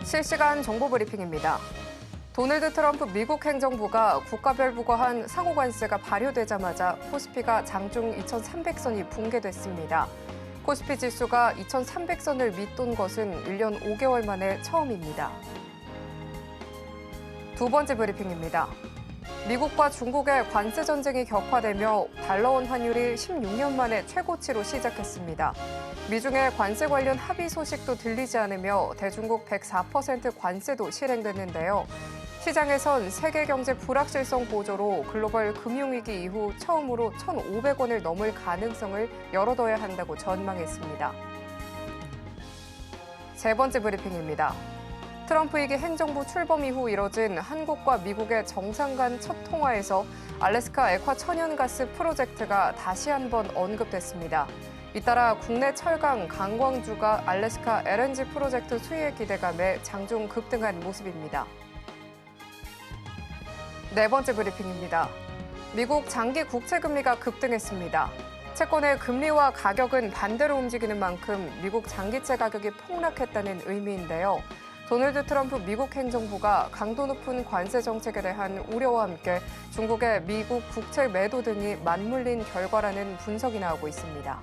실시간 정보 브리핑입니다. 도널드 트럼프 미국 행정부가 국가별 부과한 상호 관세가 발효되자마자 코스피가 장중 2,300선이 붕괴됐습니다. 코스피 지수가 2,300선을 밑돈 것은 1년 5개월 만에 처음입니다. 두 번째 브리핑입니다. 미국과 중국의 관세 전쟁이 격화되며 달러원 환율이 16년 만에 최고치로 시작했습니다. 미중의 관세 관련 합의 소식도 들리지 않으며 대중국 104% 관세도 실행됐는데요. 시장에선 세계 경제 불확실성 고조로 글로벌 금융위기 이후 처음으로 1,500원을 넘을 가능성을 열어둬야 한다고 전망했습니다. 세 번째 브리핑입니다. 트럼프 2기 행정부 출범 이후 이뤄진 한국과 미국의 정상 간 첫 통화에서 알래스카 액화 천연가스 프로젝트가 다시 한번 언급됐습니다. 잇따라 국내 철강 강광주가 알래스카 LNG 프로젝트 수주에 기대감에 장중 급등한 모습입니다. 네 번째 브리핑입니다. 미국 장기 국채 금리가 급등했습니다. 채권의 금리와 가격은 반대로 움직이는 만큼 미국 장기채 가격이 폭락했다는 의미인데요. 도널드 트럼프 미국 행정부가 강도 높은 관세 정책에 대한 우려와 함께 중국의 미국 국채 매도 등이 맞물린 결과라는 분석이 나오고 있습니다.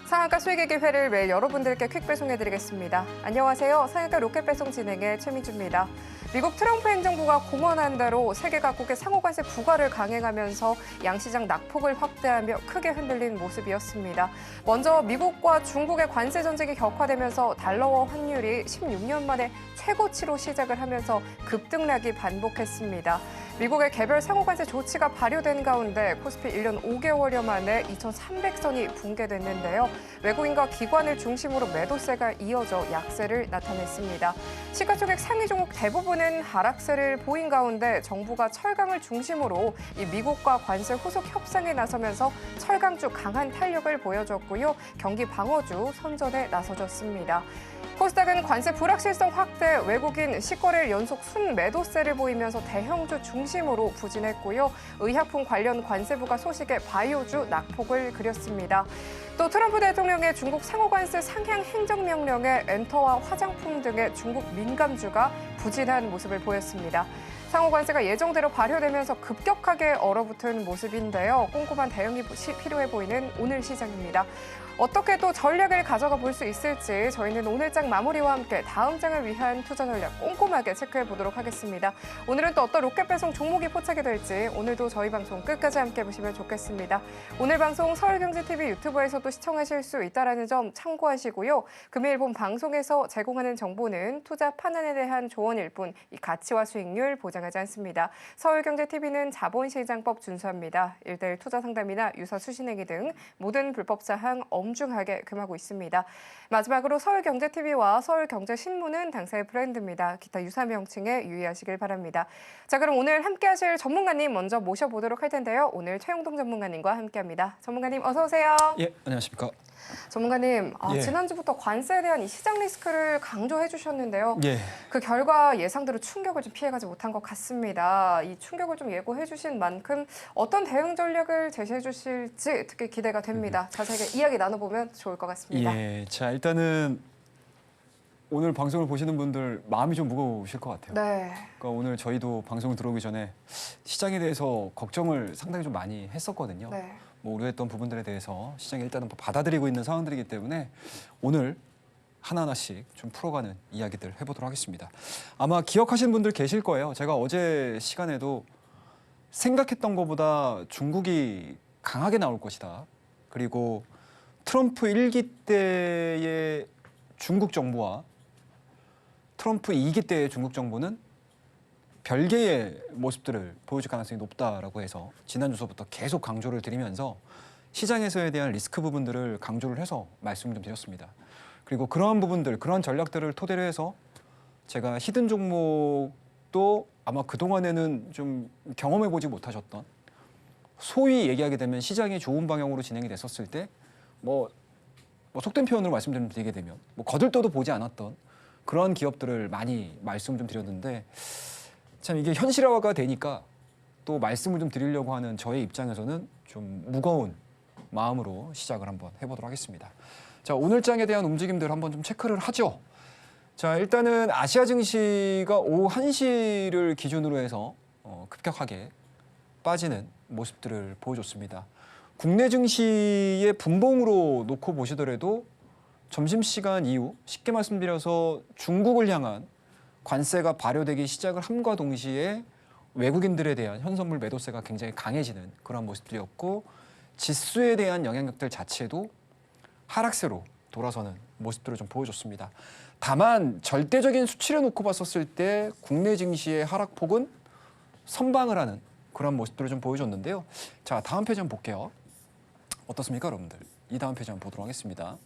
상한가 수익의 기회를 매일 여러분들께 퀵 배송해드리겠습니다. 안녕하세요. 상한가 로켓 배송 진행의 최미주입니다. 미국 트럼프 행정부가 공언한 대로 세계 각국의 상호관세 부과를 강행하면서 양시장 낙폭을 확대하며 크게 흔들린 모습이었습니다. 먼저 미국과 중국의 관세 전쟁이 격화되면서 달러와 환율이 16년 만에 최고치로 시작을 하면서 급등락이 반복했습니다. 미국의 개별 상호관세 조치가 발효된 가운데 코스피 1년 5개월여 만에 2,300선이 붕괴됐는데요. 외국인과 기관을 중심으로 매도세가 이어져 약세를 나타냈습니다. 시가총액 상위 종목 대부분은 하락세를 보인 가운데 정부가 철강을 중심으로 이 미국과 관세 후속 협상에 나서면서 철강주 강한 탄력을 보여줬고요. 경기 방어주 선전에 나서줬습니다. 코스닥은 관세 불확실성 확대, 외국인 시거래일 연속 순매도세를 보이면서 대형주 중심으로 부진했고요. 의약품 관련 관세 부과 소식에 바이오주 낙폭을 그렸습니다. 또 트럼프 대통령의 중국 상호관세 상향 행정명령에 엔터와 화장품 등의 중국 민감주가 부진한 모습을 보였습니다. 상호관세가 예정대로 발효되면서 급격하게 얼어붙은 모습인데요. 꼼꼼한 대응이 필요해 보이는 오늘 시장입니다. 어떻게 또 전략을 가져가 볼 수 있을지 저희는 오늘 장 마무리와 함께 다음 장을 위한 투자 전략 꼼꼼하게 체크해 보도록 하겠습니다. 오늘은 또 어떤 로켓 배송 종목이 포착이 될지 오늘도 저희 방송 끝까지 함께 보시면 좋겠습니다. 오늘 방송 서울경제TV 유튜브에서도 시청하실 수 있다는 점 참고하시고요. 금일 본 방송에서 제공하는 정보는 투자 판단에 대한 조언일 뿐 이 가치와 수익률 보장하지 않습니다. 서울경제TV는 자본시장법 준수합니다. 1:1 투자 상담이나 유사 수신행위 등 모든 불법 사항 엄중하게 금하고 있습니다. 마지막으로 서울경제TV와 서울경제신문은 당사의 브랜드입니다. 기타 유사 명칭에 유의하시길 바랍니다. 자, 그럼 오늘 함께하실 전문가님 먼저 모셔보도록 할 텐데요. 오늘 최영동 전문가님과 함께합니다. 전문가님 어서 오세요. 예, 안녕하십니까. 전문가님, 예. 지난주부터 관세에 대한 이 시장 리스크를 강조해 주셨는데요. 예. 그 결과 예상대로 충격을 좀 피해가지 못한 것 같습니다. 이 충격을 좀 예고해 주신 만큼 어떤 대응 전략을 제시해 주실지 특히 기대가 됩니다. 자세하게 이야기 나눠보면 좋을 것 같습니다. 예, 자 일단은 오늘 방송을 보시는 분들 마음이 좀 무거우실 것 같아요. 네. 그러니까 오늘 저희도 방송을 들어오기 전에 시장에 대해서 걱정을 상당히 좀 많이 했었거든요. 네. 뭐 우려했던 부분들에 대해서 시장이 일단은 받아들이고 있는 상황들이기 때문에 오늘 하나하나씩 좀 풀어가는 이야기들 해보도록 하겠습니다. 아마 기억하시는 분들 계실 거예요. 제가 어제 시간에도 생각했던 것보다 중국이 강하게 나올 것이다. 그리고 트럼프 1기 때의 중국 정부와 트럼프 2기 때의 중국 정부는 별개의 모습들을 보여줄 가능성이 높다라고 해서 지난 주서부터 계속 강조를 드리면서 시장에서에 대한 리스크 부분들을 강조를 해서 말씀을 좀 드렸습니다. 그리고 그러한 부분들, 그러한 전략들을 토대로 해서 제가 히든 종목도 아마 그동안에는 좀 경험해보지 못하셨던 소위 얘기하게 되면 시장이 좋은 방향으로 진행이 됐었을 때 뭐 속된 표현으로 말씀드리게 되면 뭐 거들떠도 보지 않았던 그러한 기업들을 많이 말씀 좀 드렸는데 참 이게 현실화가 되니까 또 말씀을 좀 드리려고 하는 저의 입장에서는 좀 무거운 마음으로 시작을 한번 해보도록 하겠습니다. 자, 오늘 장에 대한 움직임들 한번 좀 체크를 하죠. 자, 일단은 아시아 증시가 오후 1시를 기준으로 해서 급격하게 빠지는 모습들을 보여줬습니다. 국내 증시의 분봉으로 놓고 보시더라도 점심시간 이후 쉽게 말씀드려서 중국을 향한 관세가 발효되기 시작을 함과 동시에 외국인들에 대한 현선물 매도세가 굉장히 강해지는 그런 모습들이었고 지수에 대한 영향력들 자체도 하락세로 돌아서는 모습들을 좀 보여줬습니다. 다만 절대적인 수치를 놓고 봤었을 때 국내 증시의 하락폭은 선방을 하는 그런 모습들을 좀 보여줬는데요. 자, 다음 페이지 한번 볼게요. 어떻습니까, 여러분들? 이 다음 페이지 한번 보도록 하겠습니다.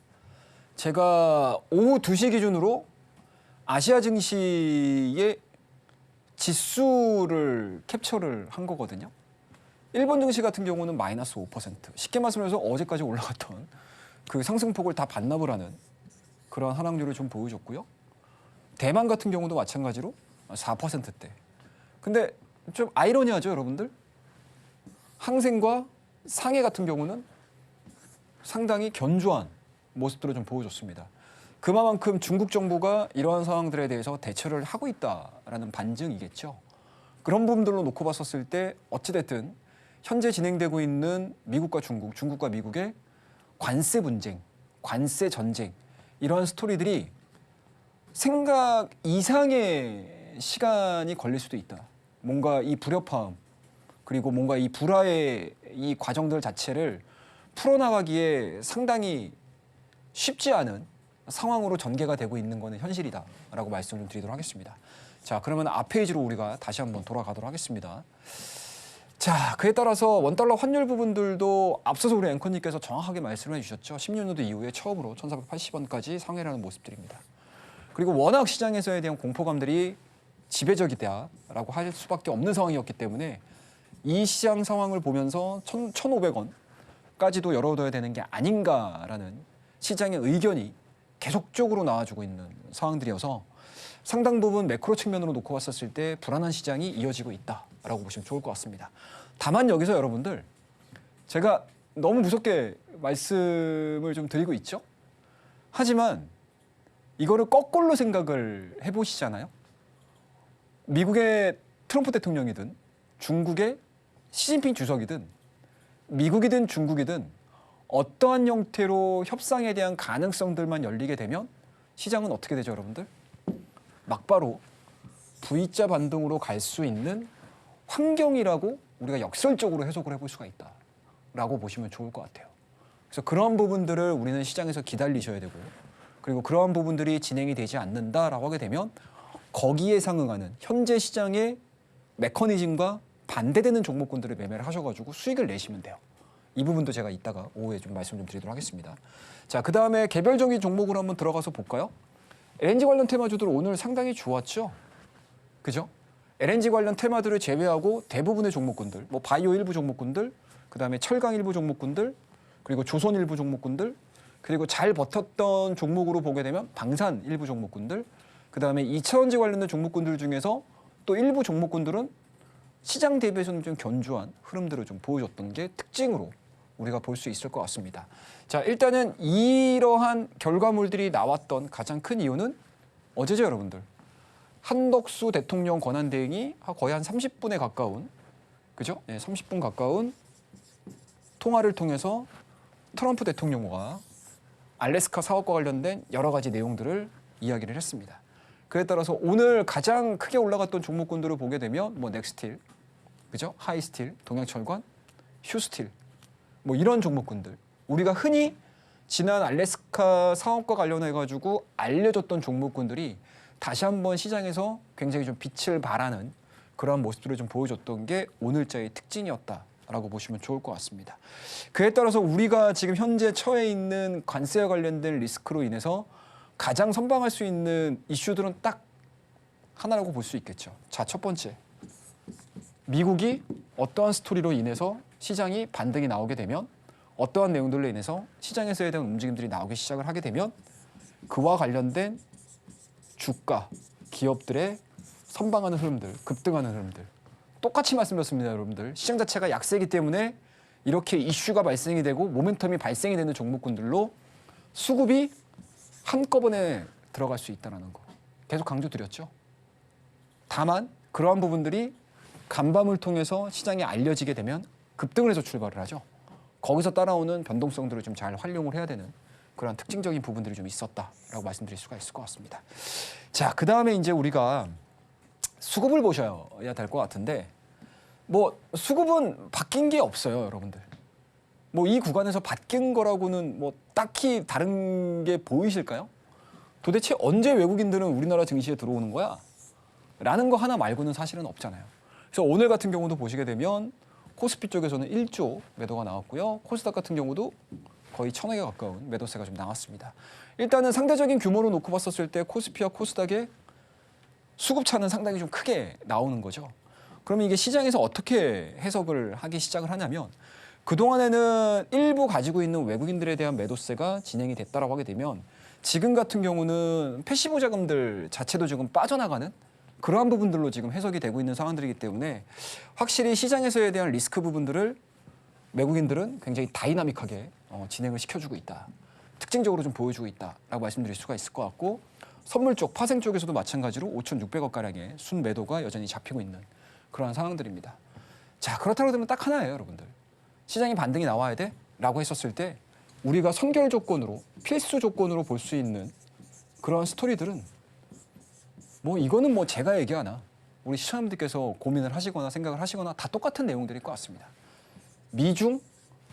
제가 오후 2시 기준으로 아시아 증시의 지수를 캡처를 한 거거든요. 일본 증시 같은 경우는 마이너스 5%. 쉽게 말씀해서 어제까지 올라갔던 그 상승폭을 다 반납을 하는 그런 하락률을 좀 보여줬고요. 대만 같은 경우도 마찬가지로 4%대. 근데 좀 아이러니하죠, 여러분들? 항생과 상해 같은 경우는 상당히 견조한 모습들을 좀 보여줬습니다. 그만큼 중국 정부가 이러한 상황들에 대해서 대처를 하고 있다라는 반증이겠죠. 그런 부분들로 놓고 봤었을 때 어찌됐든 현재 진행되고 있는 미국과 중국, 중국과 미국의 관세 분쟁, 관세 전쟁 이러한 스토리들이 생각 이상의 시간이 걸릴 수도 있다. 뭔가 이 불협화음 그리고 뭔가 이 불화의 이 과정들 자체를 풀어나가기에 상당히 쉽지 않은 상황으로 전개가 되고 있는 것은 현실이다라고 말씀을 드리도록 하겠습니다. 자, 그러면 앞 페이지로 우리가 다시 한번 돌아가도록 하겠습니다. 자, 그에 따라서 원달러 환율 부분들도 앞서서 우리 앵커님께서 정확하게 말씀을 해주셨죠. 16년도 이후에 처음으로 1480원까지 상회하는 모습들입니다. 그리고 워낙 시장에서에 대한 공포감들이 지배적이다라고 할 수밖에 없는 상황이었기 때문에 이 시장 상황을 보면서 1,500원까지도 열어둬야 되는 게 아닌가라는 시장의 의견이 계속적으로 나와주고 있는 상황들이어서 상당 부분 매크로 측면으로 놓고 봤었을 때 불안한 시장이 이어지고 있다라고 보시면 좋을 것 같습니다. 다만 여기서 여러분들 제가 너무 무섭게 말씀을 좀 드리고 있죠. 하지만 이거를 거꾸로 생각을 해보시잖아요. 미국의 트럼프 대통령이든 중국의 시진핑 주석이든 미국이든 중국이든 어떠한 형태로 협상에 대한 가능성들만 열리게 되면 시장은 어떻게 되죠, 여러분들? 막바로 V자 반등으로 갈 수 있는 환경이라고 우리가 역설적으로 해석을 해볼 수가 있다라고 보시면 좋을 것 같아요. 그래서 그런 부분들을 우리는 시장에서 기다리셔야 되고 그리고 그러한 부분들이 진행이 되지 않는다라고 하게 되면 거기에 상응하는 현재 시장의 메커니즘과 반대되는 종목군들을 매매를 하셔가지고 수익을 내시면 돼요. 이 부분도 제가 이따가 오후에 좀 말씀 좀 드리도록 하겠습니다. 자, 그 다음에 개별적인 종목으로 한번 들어가서 볼까요? LNG 관련 테마주들 오늘 상당히 좋았죠? 그죠? LNG 관련 테마들을 제외하고 대부분의 종목군들, 뭐 바이오 일부 종목군들, 그 다음에 철강 일부 종목군들, 그리고 조선 일부 종목군들, 그리고 잘 버텼던 종목으로 보게 되면 방산 일부 종목군들, 그 다음에 2차원지 관련된 종목군들 중에서 또 일부 종목군들은 시장 대비해서는 좀 견조한 흐름들을 좀 보여줬던 게 특징으로 우리가 볼 수 있을 것 같습니다. 자, 일단은 이러한 결과물들이 나왔던 가장 큰 이유는 어제죠, 여러분들. 한덕수 대통령 권한대행이 거의 한 30분에 가까운, 그죠? 네, 30분 가까운 통화를 통해서 트럼프 대통령과 알래스카 사업과 관련된 여러 가지 내용들을 이야기를 했습니다. 그에 따라서 오늘 가장 크게 올라갔던 종목군들을 보게 되면 뭐 넥스틸, 그죠? 하이스틸, 동양철관, 휴스틸, 뭐 이런 종목군들. 우리가 흔히 지난 알래스카 사업과 관련해 가지고 알려졌던 종목군들이 다시 한번 시장에서 굉장히 좀 빛을 발하는 그런 모습들을 좀 보여줬던 게 오늘자의 특징이었다라고 보시면 좋을 것 같습니다. 그에 따라서 우리가 지금 현재 처해 있는 관세와 관련된 리스크로 인해서 가장 선방할 수 있는 이슈들은 딱 하나라고 볼 수 있겠죠. 자, 첫 번째. 미국이 어떠한 스토리로 인해서 시장이 반등이 나오게 되면 어떠한 내용들로 인해서 시장에서에 대한 움직임들이 나오기 시작을 하게 되면 그와 관련된 주가, 기업들의 선방하는 흐름들, 급등하는 흐름들. 똑같이 말씀드렸습니다, 여러분들. 시장 자체가 약세이기 때문에 이렇게 이슈가 발생이 되고 모멘텀이 발생이 되는 종목군들로 수급이 한꺼번에 들어갈 수 있다는 거 계속 강조드렸죠. 다만 그러한 부분들이 간밤을 통해서 시장에 알려지게 되면 급등을 해서 출발을 하죠. 거기서 따라오는 변동성들을 좀 잘 활용을 해야 되는 그런 특징적인 부분들이 좀 있었다라고 말씀드릴 수가 있을 것 같습니다. 자, 그 다음에 이제 우리가 수급을 보셔야 될 것 같은데 뭐 수급은 바뀐 게 없어요, 여러분들. 뭐 이 구간에서 바뀐 거라고는 뭐 딱히 다른 게 보이실까요? 도대체 언제 외국인들은 우리나라 증시에 들어오는 거야? 라는 거 하나 말고는 사실은 없잖아요. 그래서 오늘 같은 경우도 보시게 되면 코스피 쪽에서는 1조 매도가 나왔고요. 코스닥 같은 경우도 거의 1,000억에 가까운 매도세가 좀 나왔습니다. 일단은 상대적인 규모로 놓고 봤었을 때 코스피와 코스닥의 수급차는 상당히 좀 크게 나오는 거죠. 그러면 이게 시장에서 어떻게 해석을 하기 시작을 하냐면 그동안에는 일부 가지고 있는 외국인들에 대한 매도세가 진행이 됐다라고 하게 되면 지금 같은 경우는 패시브 자금들 자체도 지금 빠져나가는 그러한 부분들로 지금 해석이 되고 있는 상황들이기 때문에 확실히 시장에서에 대한 리스크 부분들을 외국인들은 굉장히 다이나믹하게 진행을 시켜주고 있다. 특징적으로 좀 보여주고 있다라고 말씀드릴 수가 있을 것 같고 선물 쪽, 파생 쪽에서도 마찬가지로 5,600억가량의 순매도가 여전히 잡히고 있는 그러한 상황들입니다. 자, 그렇다고 되면 딱 하나예요, 여러분들. 시장이 반등이 나와야 돼? 라고 했었을 때 우리가 선결 조건으로, 필수 조건으로 볼 수 있는 그러한 스토리들은 뭐 이거는 뭐 제가 얘기하나 우리 시청자분들께서 고민을 하시거나 생각을 하시거나 다 똑같은 내용들일 것 같습니다. 미중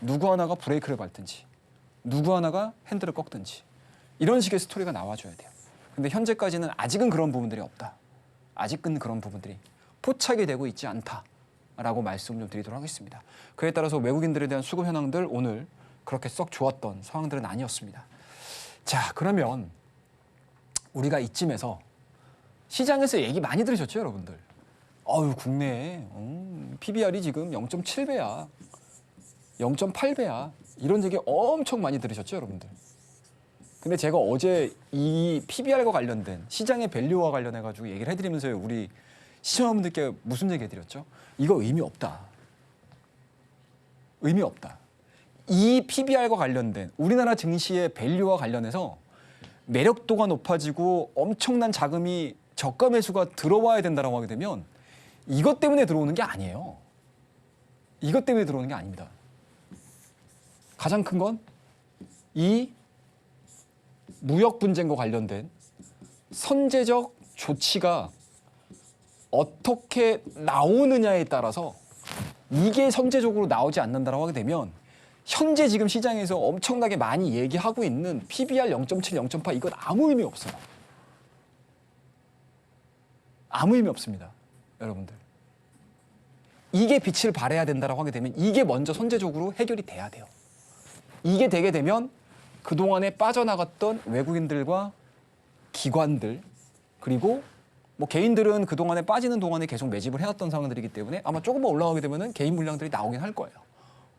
누구 하나가 브레이크를 밟든지 누구 하나가 핸들을 꺾든지 이런 식의 스토리가 나와줘야 돼요. 근데 현재까지는 아직은 그런 부분들이 없다. 아직은 그런 부분들이 포착이 되고 있지 않다라고 말씀 좀 드리도록 하겠습니다. 그에 따라서 외국인들에 대한 수급 현황들 오늘 그렇게 썩 좋았던 상황들은 아니었습니다. 자, 그러면 우리가 이쯤에서 시장에서 얘기 많이 들으셨죠, 여러분들? 어유 국내에 PBR이 지금 0.7배야, 0.8배야 이런 얘기 엄청 많이 들으셨죠, 여러분들? 근데 제가 어제 이 PBR과 관련된 시장의 밸류와 관련해가지고 얘기를 해드리면서 우리 시청자분들께 무슨 얘기 해드렸죠? 이거 의미 없다. 의미 없다. 이 PBR과 관련된 우리나라 증시의 밸류와 관련해서 매력도가 높아지고 엄청난 자금이 저가 매수가 들어와야 된다고 하게 되면 이것 때문에 들어오는 게 아니에요. 이것 때문에 들어오는 게 아닙니다. 가장 큰 건 이 무역 분쟁과 관련된 선제적 조치가 어떻게 나오느냐에 따라서 이게 선제적으로 나오지 않는다고 하게 되면 현재 지금 시장에서 엄청나게 많이 얘기하고 있는 PBR 0.7, 0.8 이건 아무 의미 없어요. 아무 의미 없습니다, 여러분들. 이게 빛을 발해야 된다고 하게 되면 이게 먼저 선제적으로 해결이 돼야 돼요. 이게 되게 되면 그동안에 빠져나갔던 외국인들과 기관들 그리고 뭐 개인들은 그동안에 빠지는 동안에 계속 매집을 해왔던 상황들이기 때문에 아마 조금만 올라가게 되면 개인 물량들이 나오긴 할 거예요.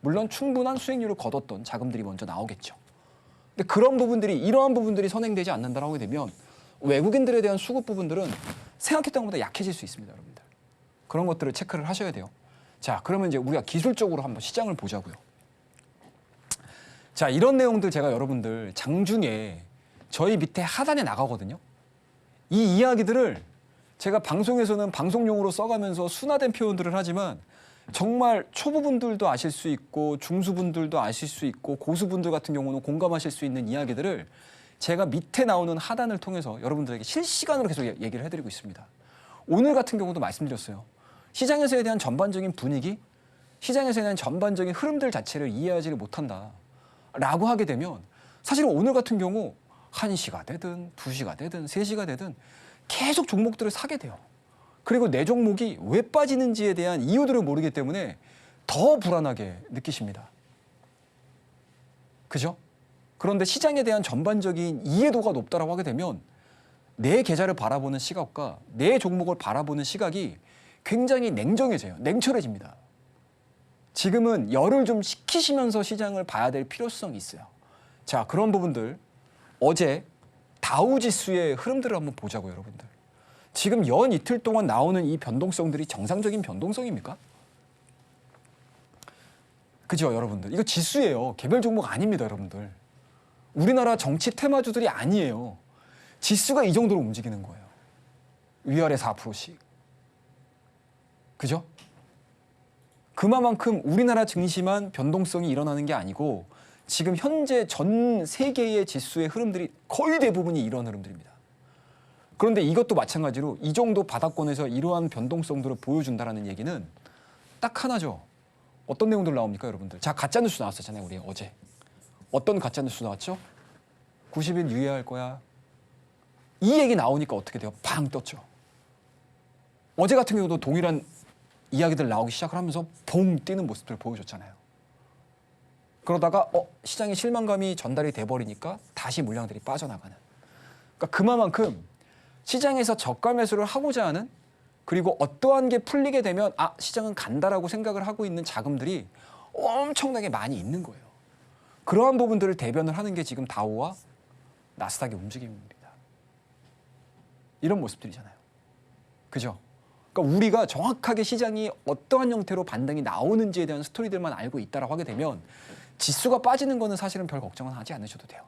물론 충분한 수익률을 거뒀던 자금들이 먼저 나오겠죠. 근데 그런 부분들이 이러한 부분들이 선행되지 않는다고 하게 되면 외국인들에 대한 수급 부분들은 생각했던 것보다 약해질 수 있습니다, 여러분들. 그런 것들을 체크를 하셔야 돼요. 자, 그러면 이제 우리가 기술적으로 한번 시장을 보자고요. 자, 이런 내용들 제가 여러분들 장중에 저희 밑에 하단에 나가거든요. 이 이야기들을 제가 방송에서는 방송용으로 써가면서 순화된 표현들을 하지만 정말 초보분들도 아실 수 있고 중수분들도 아실 수 있고 고수분들 같은 경우는 공감하실 수 있는 이야기들을 제가 밑에 나오는 하단을 통해서 여러분들에게 실시간으로 계속 얘기를 해드리고 있습니다. 오늘 같은 경우도 말씀드렸어요. 시장에서에 대한 전반적인 분위기, 시장에서에 대한 전반적인 흐름들 자체를 이해하지를 못한다 라고 하게 되면 사실은 오늘 같은 경우 1시가 되든 2시가 되든 3시가 되든 계속 종목들을 사게 돼요. 그리고 내 종목이 왜 빠지는지에 대한 이유들을 모르기 때문에 더 불안하게 느끼십니다. 그죠? 그런데 시장에 대한 전반적인 이해도가 높다고 하게 되면 내 계좌를 바라보는 시각과 내 종목을 바라보는 시각이 굉장히 냉정해져요. 냉철해집니다. 지금은 열을 좀 식히시면서 시장을 봐야 될 필요성이 있어요. 자, 그런 부분들 어제 다우지수의 흐름들을 한번 보자고요, 여러분들. 지금 연 이틀 동안 나오는 이 변동성들이 정상적인 변동성입니까? 그죠, 여러분들? 이거 지수예요. 개별 종목 아닙니다, 여러분들. 우리나라 정치 테마주들이 아니에요. 지수가 이 정도로 움직이는 거예요. 위아래 4%씩. 그죠? 그만큼 우리나라 증시만 변동성이 일어나는 게 아니고 지금 현재 전 세계의 지수의 흐름들이 거의 대부분이 이런 흐름들입니다. 그런데 이것도 마찬가지로 이 정도 바닥권에서 이러한 변동성들을 보여준다는 얘기는 딱 하나죠. 어떤 내용들 나옵니까, 여러분들? 자, 가짜뉴스 나왔었잖아요, 우리 어제. 어떤 가짜뉴스 나왔죠? 90일 유예할 거야. 이 얘기 나오니까 어떻게 돼요? 팡 떴죠. 어제 같은 경우도 동일한 이야기들 나오기 시작을 하면서 봉 뛰는 모습들을 보여줬잖아요. 그러다가 시장의 실망감이 전달이 돼버리니까 다시 물량들이 빠져나가는. 그러니까 그만큼 시장에서 저가 매수를 하고자 하는, 그리고 어떠한 게 풀리게 되면 시장은 간다라고 생각을 하고 있는 자금들이 엄청나게 많이 있는 거예요. 그러한 부분들을 대변을 하는 게 지금 다우와 나스닥의 움직임입니다. 이런 모습들이잖아요. 그죠? 그러니까 우리가 정확하게 시장이 어떠한 형태로 반등이 나오는지에 대한 스토리들만 알고 있다라고 하게 되면 지수가 빠지는 거는 사실은 별 걱정은 하지 않으셔도 돼요.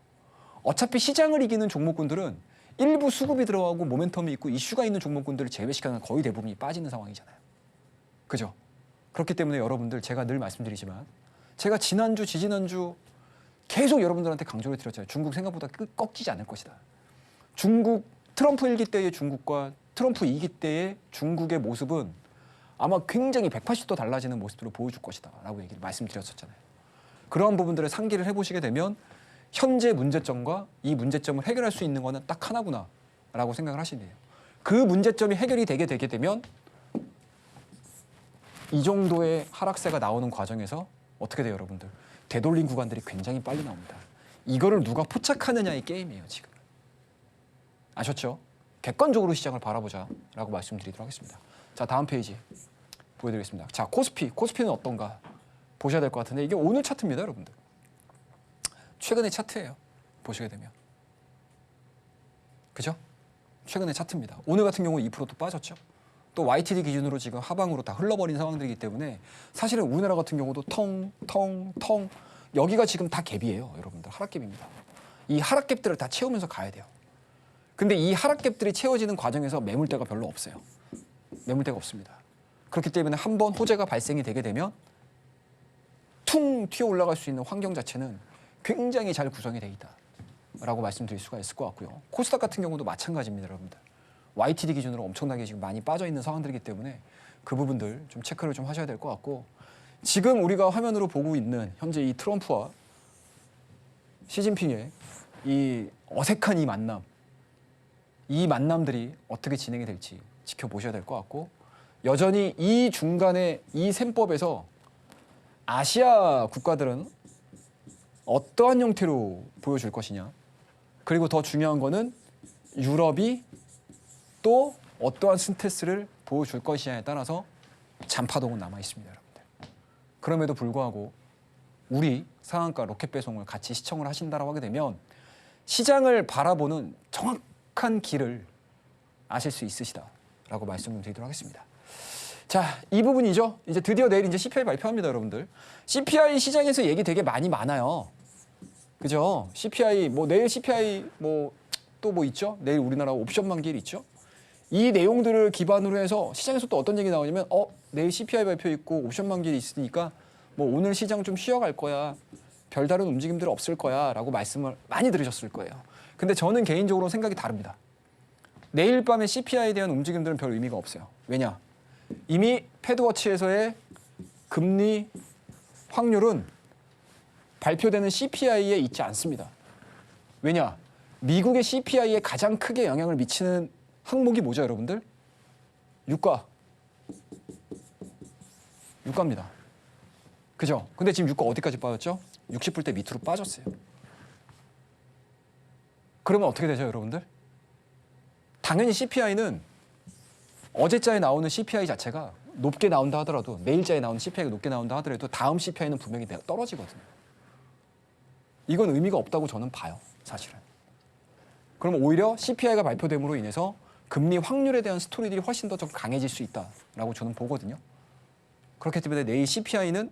어차피 시장을 이기는 종목군들은 일부 수급이 들어가고 모멘텀이 있고 이슈가 있는 종목군들을 제외시키는 거의 대부분이 빠지는 상황이잖아요. 그죠? 그렇기 때문에 여러분들, 제가 늘 말씀드리지만 제가 지난주, 지지난주 계속 여러분들한테 강조를 드렸잖아요. 중국 생각보다 꺾이지 않을 것이다. 중국 트럼프 1기 때의 중국과 트럼프 2기 때의 중국의 모습은 아마 굉장히 180도 달라지는 모습들을 보여줄 것이다 라고 얘기를 말씀드렸었잖아요. 그러한 부분들을 상기를 해보시게 되면 현재 문제점과 이 문제점을 해결할 수 있는 거는 딱 하나구나 라고 생각을 하시면 돼요. 그 문제점이 해결이 되게 되면 이 정도의 하락세가 나오는 과정에서 어떻게 돼요, 여러분들? 되돌린 구간들이 굉장히 빨리 나옵니다. 이거를 누가 포착하느냐의 게임이에요, 지금. 아셨죠? 객관적으로 시장을 바라보자라고 말씀드리도록 하겠습니다. 자, 다음 페이지 보여드리겠습니다. 자, 코스피는 어떤가 보셔야 될 것 같은데 이게 오늘 차트입니다, 여러분들. 최근의 차트예요. 보시게 되면. 그죠? 최근의 차트입니다. 오늘 같은 경우 2%또 빠졌죠. 또 YTD 기준으로 지금 하방으로 다 흘러버린 상황들이기 때문에 사실은 우리나라 같은 경우도 텅 여기가 지금 다 갭이에요, 여러분들. 하락갭입니다. 이 하락갭들을 다 채우면서 가야 돼요. 근데 이 하락갭들이 채워지는 과정에서 매물대가 별로 없어요. 매물대가 없습니다. 그렇기 때문에 한번 호재가 발생이 되게 되면 퉁 튀어 올라갈 수 있는 환경 자체는 굉장히 잘 구성이 되어 있다라고 말씀드릴 수가 있을 것 같고요. 코스닥 같은 경우도 마찬가지입니다, 여러분들. YTD 기준으로 엄청나게 지금 많이 빠져 있는 상황들이기 때문에 그 부분들 좀 체크를 좀 하셔야 될 것 같고, 지금 우리가 화면으로 보고 있는 현재 이 트럼프와 시진핑의 이 어색한 이 만남들이 어떻게 진행이 될지 지켜보셔야 될 것 같고, 여전히 이 중간에 이 셈법에서 아시아 국가들은 어떠한 형태로 보여줄 것이냐, 그리고 더 중요한 거는 유럽이 또 어떠한 스탠스를 보여줄 것이냐에 따라서 잔파동은 남아 있습니다, 여러분들. 그럼에도 불구하고 우리 상한가 로켓 배송을 같이 시청을 하신다라고 하게 되면 시장을 바라보는 정확한 길을 아실 수 있으시다라고 말씀을 드리도록 하겠습니다. 자, 이 부분이죠. 이제 드디어 내일 이제 CPI 발표합니다, 여러분들. CPI 시장에서 얘기 되게 많아요. 그죠? CPI 내일 CPI 또 있죠? 내일 우리나라 옵션 만기일 있죠? 이 내용들을 기반으로 해서 시장에서 또 어떤 얘기 나오냐면 내일 CPI 발표 있고 옵션 만기일이 있으니까 오늘 시장 좀 쉬어갈 거야. 별다른 움직임들 없을 거야 라고 말씀을 많이 들으셨을 거예요. 근데 저는 개인적으로 생각이 다릅니다. 내일 밤에 CPI에 대한 움직임들은 별 의미가 없어요. 왜냐? 이미 패드워치에서의 금리 확률은 발표되는 CPI에 있지 않습니다. 왜냐? 미국의 CPI에 가장 크게 영향을 미치는 항목이 뭐죠, 여러분들? 유가입니다. 그죠? 근데 지금 유가 어디까지 빠졌죠? 60불대 밑으로 빠졌어요. 그러면 어떻게 되죠, 여러분들? 당연히 CPI는 어제자에 나오는 CPI 자체가 높게 나온다 하더라도, 내일자에 나오는 CPI가 높게 나온다 하더라도 다음 CPI는 분명히 떨어지거든요. 이건 의미가 없다고 저는 봐요, 사실은. 그럼 오히려 CPI가 발표됨으로 인해서 금리 확률에 대한 스토리들이 훨씬 더 좀 강해질 수 있다라고 저는 보거든요. 그렇기 때문에 내일 CPI는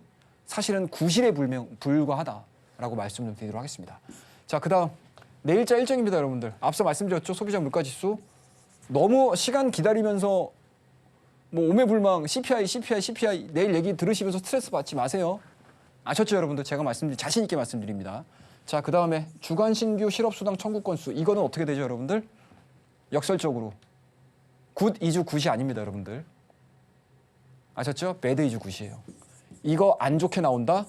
사실은 구실에 불과하다라고 말씀 좀 드리도록 하겠습니다. 자, 그다음 내일자 일정입니다, 여러분들. 앞서 말씀드렸죠, 소비자 물가지수. 너무 시간 기다리면서 뭐 오매불망 CPI 내일 얘기 들으시면서 스트레스 받지 마세요. 아셨죠, 여러분들? 제가 자신 있게 말씀드립니다. 자, 그다음에 주간 신규 실업수당 청구 건수. 이거는 어떻게 되죠, 여러분들? 역설적으로 굿 이주 굿이 아닙니다, 여러분들. 아셨죠? 배드 이주 굿이에요. 이거 안 좋게 나온다?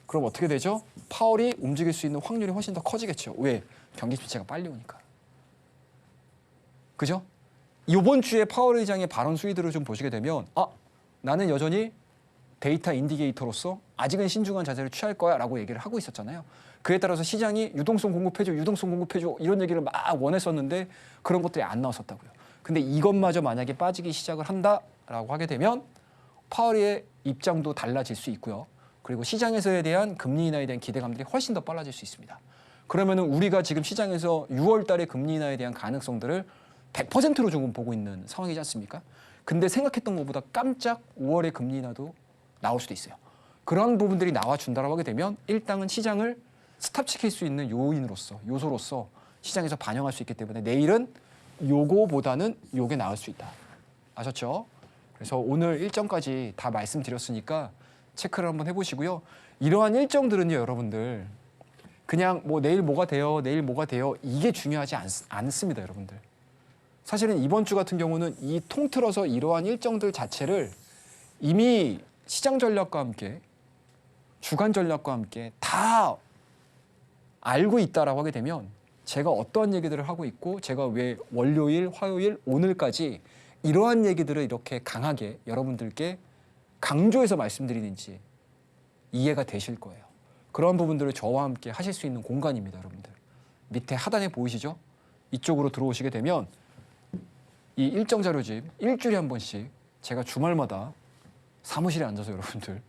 그럼 어떻게 되죠? 파월이 움직일 수 있는 확률이 훨씬 더 커지겠죠. 왜? 경기 침체가 빨리 오니까. 그죠? 이번 주에 파월 의장의 발언 수위들을 좀 보시게 되면 나는 여전히 데이터 인디게이터로서 아직은 신중한 자세를 취할 거야 라고 얘기를 하고 있었잖아요. 그에 따라서 시장이 유동성 공급해줘 이런 얘기를 막 원했었는데 그런 것들이 안 나왔었다고요. 근데 이것마저 만약에 빠지기 시작을 한다라고 하게 되면 파월의 입장도 달라질 수 있고요. 그리고 시장에서에 대한 금리 인하에 대한 기대감들이 훨씬 더 빨라질 수 있습니다. 그러면은 우리가 지금 시장에서 6월 달에 금리 인하에 대한 가능성들을 100%로 조금 보고 있는 상황이지 않습니까? 근데 생각했던 것보다 깜짝 5월에 금리 인하도 나올 수도 있어요. 그런 부분들이 나와준다라고 하게 되면 일단은 시장을 스탑시킬 수 있는 요소로서 시장에서 반영할 수 있기 때문에 내일은 요거보다는 요게 나을 수 있다. 아셨죠? 그래서 오늘 일정까지 다 말씀드렸으니까 체크를 한번 해보시고요. 이러한 일정들은요, 여러분들 그냥 뭐 내일 뭐가 돼요 이게 중요하지 않습니다, 여러분들. 사실은 이번 주 같은 경우는 이 통틀어서 이러한 일정들 자체를 이미 시장 전략과 함께 주간 전략과 함께 다 알고 있다라고 하게 되면 제가 어떠한 얘기들을 하고 있고 제가 왜 월요일, 화요일, 오늘까지 이러한 얘기들을 이렇게 강하게 여러분들께 강조해서 말씀드리는지 이해가 되실 거예요. 그런 부분들을 저와 함께 하실 수 있는 공간입니다, 여러분들. 밑에 하단에 보이시죠? 이쪽으로 들어오시게 되면 이 일정 자료집 일주일에 한 번씩 제가 주말마다 사무실에 앉아서 여러분들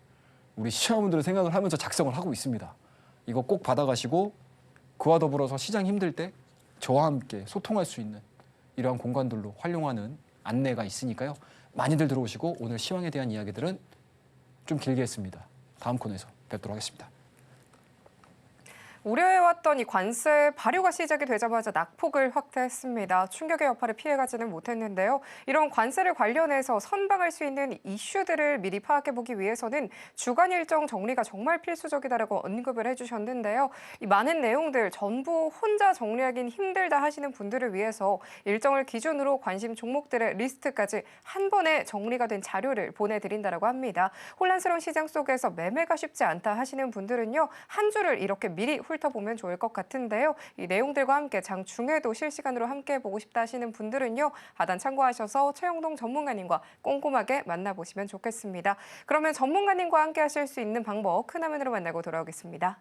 우리 시청자분들의 생각을 하면서 작성을 하고 있습니다. 이거 꼭 받아가시고 그와 더불어서 시장 힘들 때 저와 함께 소통할 수 있는 이러한 공간들로 활용하는 안내가 있으니까요. 많이들 들어오시고 오늘 시황에 대한 이야기들은 좀 길게 했습니다. 다음 코너에서 뵙도록 하겠습니다. 우려해왔던 이 관세 발효가 시작이 되자마자 낙폭을 확대했습니다. 충격의 여파를 피해가지는 못했는데요. 이런 관세를 관련해서 선방할 수 있는 이슈들을 미리 파악해보기 위해서는 주간 일정 정리가 정말 필수적이다라고 언급을 해주셨는데요. 이 많은 내용들 전부 혼자 정리하긴 힘들다 하시는 분들을 위해서 일정을 기준으로 관심 종목들의 리스트까지 한 번에 정리가 된 자료를 보내드린다라고 합니다. 혼란스러운 시장 속에서 매매가 쉽지 않다 하시는 분들은요. 한 주를 이렇게 미리 훑어보면 좋을 것 같은데요. 이 내용들과 함께 장중에도 실시간으로 함께 보고 싶다 하시는 분들은요. 하단 참고하셔서 최영동 전문가님과 꼼꼼하게 만나보시면 좋겠습니다. 그러면 전문가님과 함께 하실 수 있는 방법 큰 화면으로 만나고 돌아오겠습니다.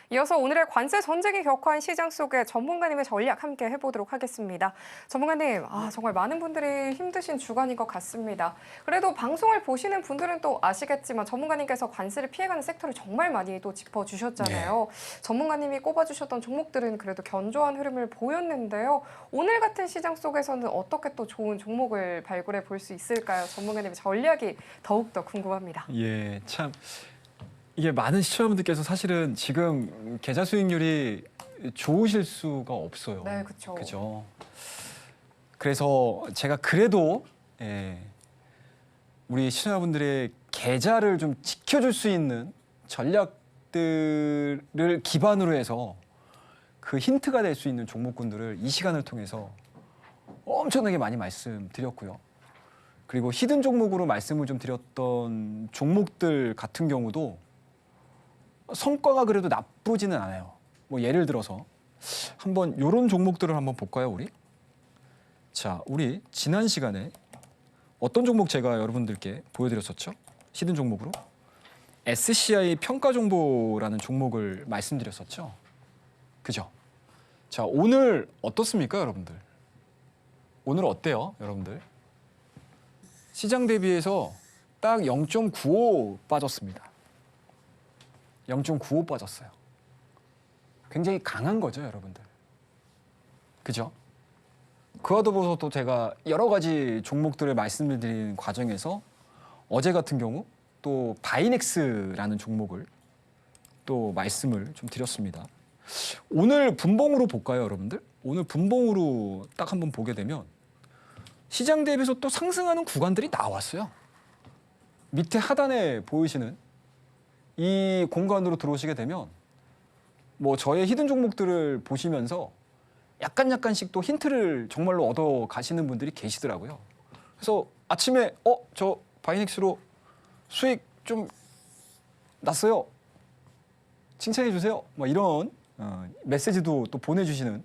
이어서 오늘의 관세 전쟁이 격화한 시장 속에 전문가님의 전략 함께 해보도록 하겠습니다. 전문가님, 정말 많은 분들이 힘드신 주간인 것 같습니다. 그래도 방송을 보시는 분들은 또 아시겠지만 전문가님께서 관세를 피해가는 섹터를 정말 많이 또 짚어주셨잖아요. 네. 전문가님이 꼽아주셨던 종목들은 그래도 견조한 흐름을 보였는데요. 오늘 같은 시장 속에서는 어떻게 또 좋은 종목을 발굴해 볼 수 있을까요? 전문가님의 전략이 더욱더 궁금합니다. 예, 참. 이게 많은 시청자분들께서 사실은 지금 계좌 수익률이 좋으실 수가 없어요. 네, 그렇죠. 그죠. 그래서 제가 그래도 우리 시청자분들의 계좌를 좀 지켜줄 수 있는 전략들을 기반으로 해서 그 힌트가 될 수 있는 종목군들을 이 시간을 통해서 엄청나게 많이 말씀드렸고요. 그리고 히든 종목으로 말씀을 좀 드렸던 종목들 같은 경우도 성과가 그래도 나쁘지는 않아요. 뭐 예를 들어서 한번 요런 종목들을 한번 볼까요, 우리? 자, 우리 지난 시간에 어떤 종목 제가 여러분들께 보여드렸었죠? 히든 종목으로 SCI 평가정보라는 종목을 말씀드렸었죠. 그죠? 자, 오늘 어떻습니까, 여러분들? 오늘 어때요, 여러분들? 시장 대비해서 딱 0.95 빠졌습니다. 0.95 빠졌어요. 굉장히 강한 거죠, 여러분들. 그죠? 그와 더불어서 또 제가 여러 가지 종목들을 말씀을 드리는 과정에서 어제 같은 경우 또 바이넥스라는 종목을 또 말씀을 좀 드렸습니다. 오늘 분봉으로 볼까요, 여러분들? 오늘 분봉으로 딱 한번 보게 되면 시장 대비해서 또 상승하는 구간들이 나왔어요. 밑에 하단에 보이시는 이 공간으로 들어오시게 되면 뭐 저의 히든 종목들을 보시면서 약간씩 또 힌트를 정말로 얻어 가시는 분들이 계시더라고요. 그래서 아침에 저 바이넥스로 수익 좀 났어요. 칭찬해 주세요. 뭐 이런 메시지도 또 보내주시는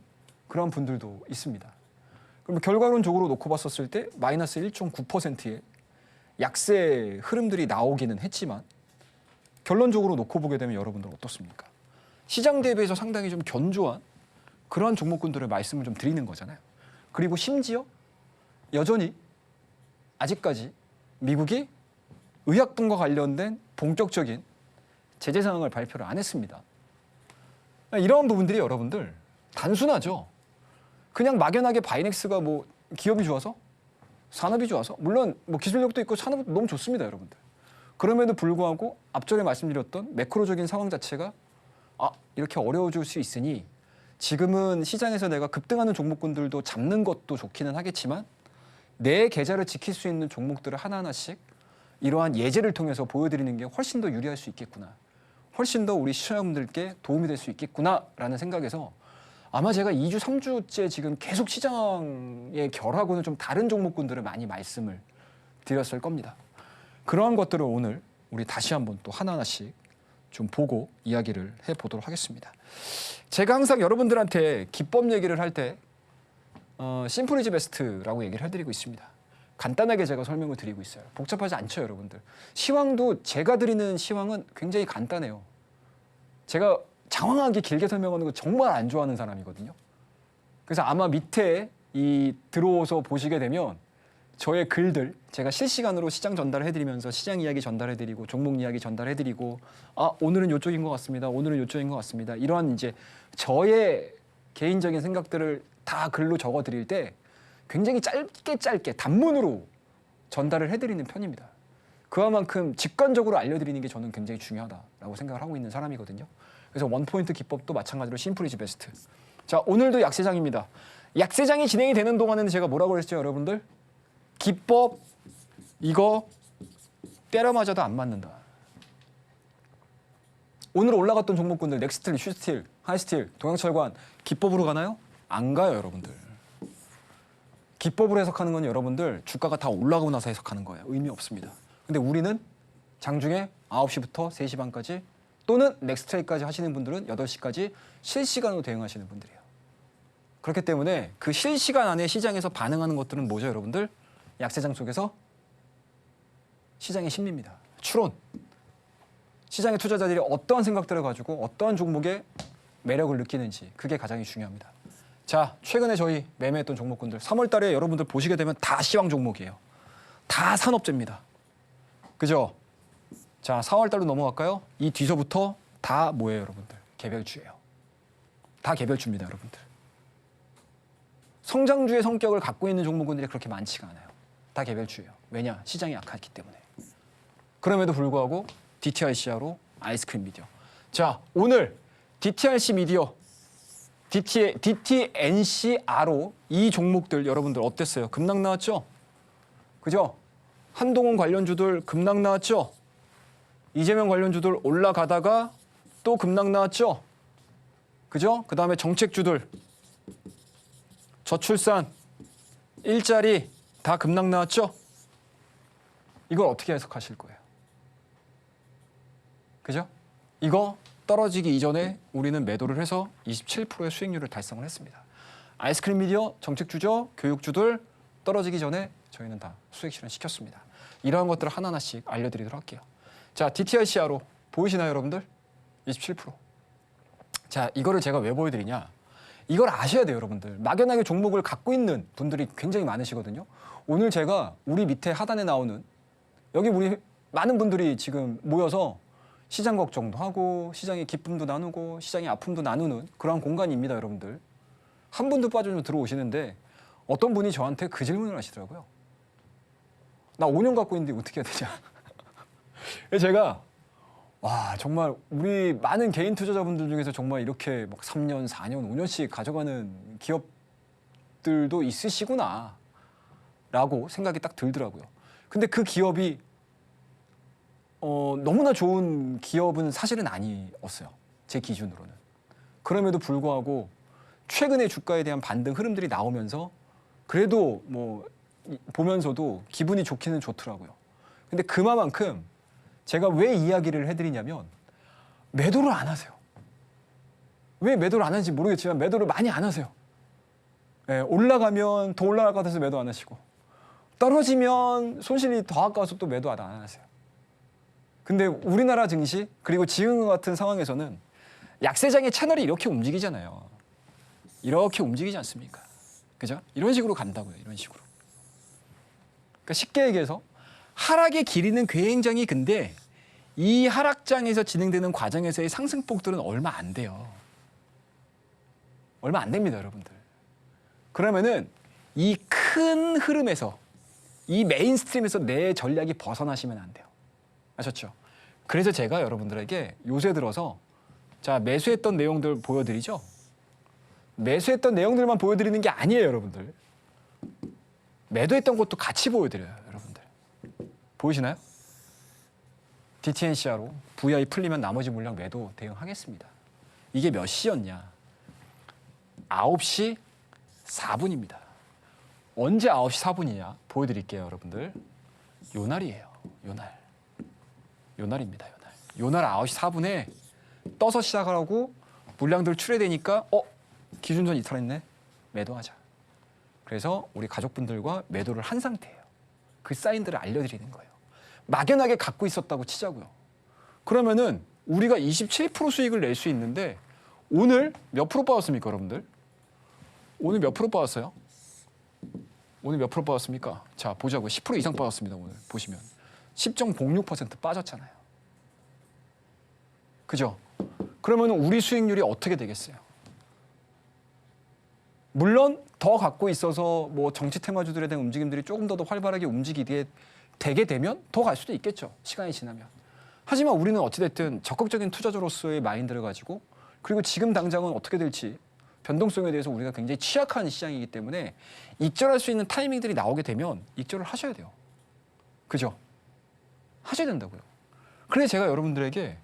그런 분들도 있습니다. 그럼 결과론적으로 놓고 봤었을 때 마이너스 1.9%의 약세 흐름들이 나오기는 했지만 결론적으로 놓고 보게 되면 여러분들 어떻습니까? 시장 대비해서 상당히 좀 견조한 그러한 종목군들을 말씀을 좀 드리는 거잖아요. 그리고 심지어 여전히 아직까지 미국이 의약품과 관련된 본격적인 제재 사항을 발표를 안 했습니다. 이러한 부분들이 여러분들 단순하죠. 그냥 막연하게 바이넥스가 뭐 기업이 좋아서 산업이 좋아서 물론 뭐 기술력도 있고 산업도 너무 좋습니다, 여러분들. 그럼에도 불구하고 앞전에 말씀드렸던 매크로적인 상황 자체가 이렇게 어려워질 수 있으니 지금은 시장에서 내가 급등하는 종목군들도 잡는 것도 좋기는 하겠지만 내 계좌를 지킬 수 있는 종목들을 하나하나씩 이러한 예제를 통해서 보여드리는 게 훨씬 더 유리할 수 있겠구나. 훨씬 더 우리 시청자분들께 도움이 될 수 있겠구나라는 생각에서 아마 제가 2주, 3주째 지금 계속 시장의 결하고는 좀 다른 종목군들을 많이 말씀을 드렸을 겁니다. 그러한 것들을 오늘 우리 다시 한번 또 하나하나씩 좀 보고 이야기를 해보도록 하겠습니다. 제가 항상 여러분들한테 기법 얘기를 할 때 심플 이즈 베스트라고 얘기를 해드리고 있습니다. 간단하게 제가 설명을 드리고 있어요. 복잡하지 않죠, 여러분들. 시황도 제가 드리는 시황은 굉장히 간단해요. 제가 장황하게 길게 설명하는 거 정말 안 좋아하는 사람이거든요. 그래서 아마 밑에 들어오서 보시게 되면 저의 글들 제가 실시간으로 시장 전달을 해드리면서 시장 이야기 전달해드리고 종목 이야기 전달해드리고 오늘은 이쪽인 것 같습니다. 오늘은 이쪽인 것 같습니다. 이러한 이제 저의 개인적인 생각들을 다 글로 적어드릴 때 굉장히 짧게 단문으로 전달을 해드리는 편입니다. 그만큼 직관적으로 알려드리는 게 저는 굉장히 중요하다라고 생각을 하고 있는 사람이거든요. 그래서 원포인트 기법도 마찬가지로 심플 이즈 베스트. 자, 오늘도 약세장입니다. 약세장이 진행이 되는 동안에는 제가 뭐라고 그랬죠, 여러분들? 기법 이거 때려 맞아도 안 맞는다. 오늘 올라갔던 종목군들 넥스틸, 슈스틸, 하이스틸, 동양철관 기법으로 가나요? 안 가요, 여러분들. 기법으로 해석하는 건 여러분들 주가가 다 올라가고 나서 해석하는 거예요. 의미 없습니다. 근데 우리는 장중에 9시부터 3시 반까지 또는 넥스트레이까지 하시는 분들은 8시까지 실시간으로 대응하시는 분들이에요. 그렇기 때문에 그 실시간 안에 시장에서 반응하는 것들은 뭐죠, 여러분들? 약세장 속에서 시장의 심리입니다. 추론. 시장의 투자자들이 어떠한 생각들을 가지고 어떠한 종목에 매력을 느끼는지 그게 가장 중요합니다. 자, 최근에 저희 매매했던 종목군들 3월 달에 여러분들 보시게 되면 다 시황 종목이에요. 다 산업재입니다. 그죠? 자, 4월 달로 넘어갈까요? 이 뒤서부터 다 뭐예요, 여러분들? 개별주예요. 다 개별주입니다, 여러분들. 성장주의 성격을 갖고 있는 종목군들이 그렇게 많지가 않아요. 다 개별주예요. 왜냐? 시장이 약하기 때문에. 그럼에도 불구하고 DTRCR로 아이스크림 미디어. 자, 오늘 DTRC 미디어, DTNCR로 이 종목들 여러분들 어땠어요? 급락 나왔죠? 그죠? 한동훈 관련주들 급락 나왔죠? 이재명 관련주들 올라가다가 또 급락 나왔죠? 그죠? 그 다음에 정책주들, 저출산, 일자리 다 급락 나왔죠? 이걸 어떻게 해석하실 거예요? 그죠? 이거 떨어지기 이전에 우리는 매도를 해서 27%의 수익률을 달성을 했습니다. 아이스크림 미디어, 정책주죠, 교육주들 떨어지기 전에 저희는 다 수익 실현시켰습니다. 이러한 것들을 하나하나씩 알려드리도록 할게요. 자, DTI CRO 보이시나요, 여러분들? 27%. 자, 이거를 제가 왜 보여드리냐? 이걸 아셔야 돼요, 여러분들. 막연하게 종목을 갖고 있는 분들이 굉장히 많으시거든요. 오늘 제가 우리 밑에 하단에 나오는 여기 우리 많은 분들이 지금 모여서 시장 걱정도 하고 시장의 기쁨도 나누고 시장의 아픔도 나누는 그러한 공간입니다, 여러분들. 한 분도 빠져서 들어오시는데 어떤 분이 저한테 그 질문을 하시더라고요. 나 5년 갖고 있는데 어떻게 해야 되냐. 제가 와, 정말 우리 많은 개인 투자자분들 중에서 정말 이렇게 막 3년, 4년, 5년씩 가져가는 기업들도 있으시구나 라고 생각이 딱 들더라고요. 근데 그 기업이 너무나 좋은 기업은 사실은 아니었어요. 제 기준으로는. 그럼에도 불구하고 최근에 주가에 대한 반등 흐름들이 나오면서 그래도 뭐 보면서도 기분이 좋기는 좋더라고요. 근데 그만큼 제가 왜 이야기를 해드리냐면 매도를 안 하세요. 왜 매도를 안 하는지 모르겠지만 매도를 많이 안 하세요. 예, 올라가면 더 올라갈 것 같아서 매도 안 하시고 떨어지면 손실이 더 아까워서 또 매도 안 하세요. 근데 우리나라 증시 그리고 지금 같은 상황에서는 약세장의 채널이 이렇게 움직이잖아요. 이렇게 움직이지 않습니까? 그죠? 이런 식으로 간다고요. 이런 식으로. 그러니까 쉽게 얘기해서 하락의 길이는 굉장히 근데 이 하락장에서 진행되는 과정에서의 상승폭들은 얼마 안 돼요. 얼마 안 됩니다, 여러분들. 그러면은 이 큰 흐름에서 이 메인스트림에서 내 전략이 벗어나시면 안 돼요. 아셨죠? 그래서 제가 여러분들에게 요새 들어서 자, 매수했던 내용들 보여드리죠. 매수했던 내용들만 보여드리는 게 아니에요, 여러분들. 매도했던 것도 같이 보여드려요, 여러분들. 보이시나요? DTNCR로 VI 풀리면 나머지 물량 매도 대응하겠습니다. 이게 몇 시였냐? 9시 4분입니다. 언제 9시 4분이냐? 보여드릴게요, 여러분들. 요 날이에요, 요 날. 요 날입니다, 요 날. 요 날 9시 4분에 떠서 시작하라고 물량들 출회되니까 기준선 이탈했네? 매도하자. 그래서 우리 가족분들과 매도를 한 상태예요. 그 사인들을 알려드리는 거예요. 막연하게 갖고 있었다고 치자고요. 그러면은 우리가 27% 수익을 낼 수 있는데 오늘 몇 프로 빠졌습니까, 여러분들? 오늘 몇 프로 빠졌어요? 오늘 몇 프로 빠졌습니까? 자, 보자고요. 10% 이상 빠졌습니다, 오늘. 보시면. 10.06% 빠졌잖아요. 그죠? 그러면 우리 수익률이 어떻게 되겠어요? 물론 더 갖고 있어서 뭐 정치 테마주들에 대한 움직임들이 조금 더 활발하게 움직이게 되게 되면 더 갈 수도 있겠죠. 시간이 지나면. 하지만 우리는 어찌됐든 적극적인 투자자로서의 마인드를 가지고 그리고 지금 당장은 어떻게 될지 변동성에 대해서 우리가 굉장히 취약한 시장이기 때문에 익절할 수 있는 타이밍들이 나오게 되면 익절을 하셔야 돼요. 그죠? 하셔야 된다고요. 그래서 제가 여러분들에게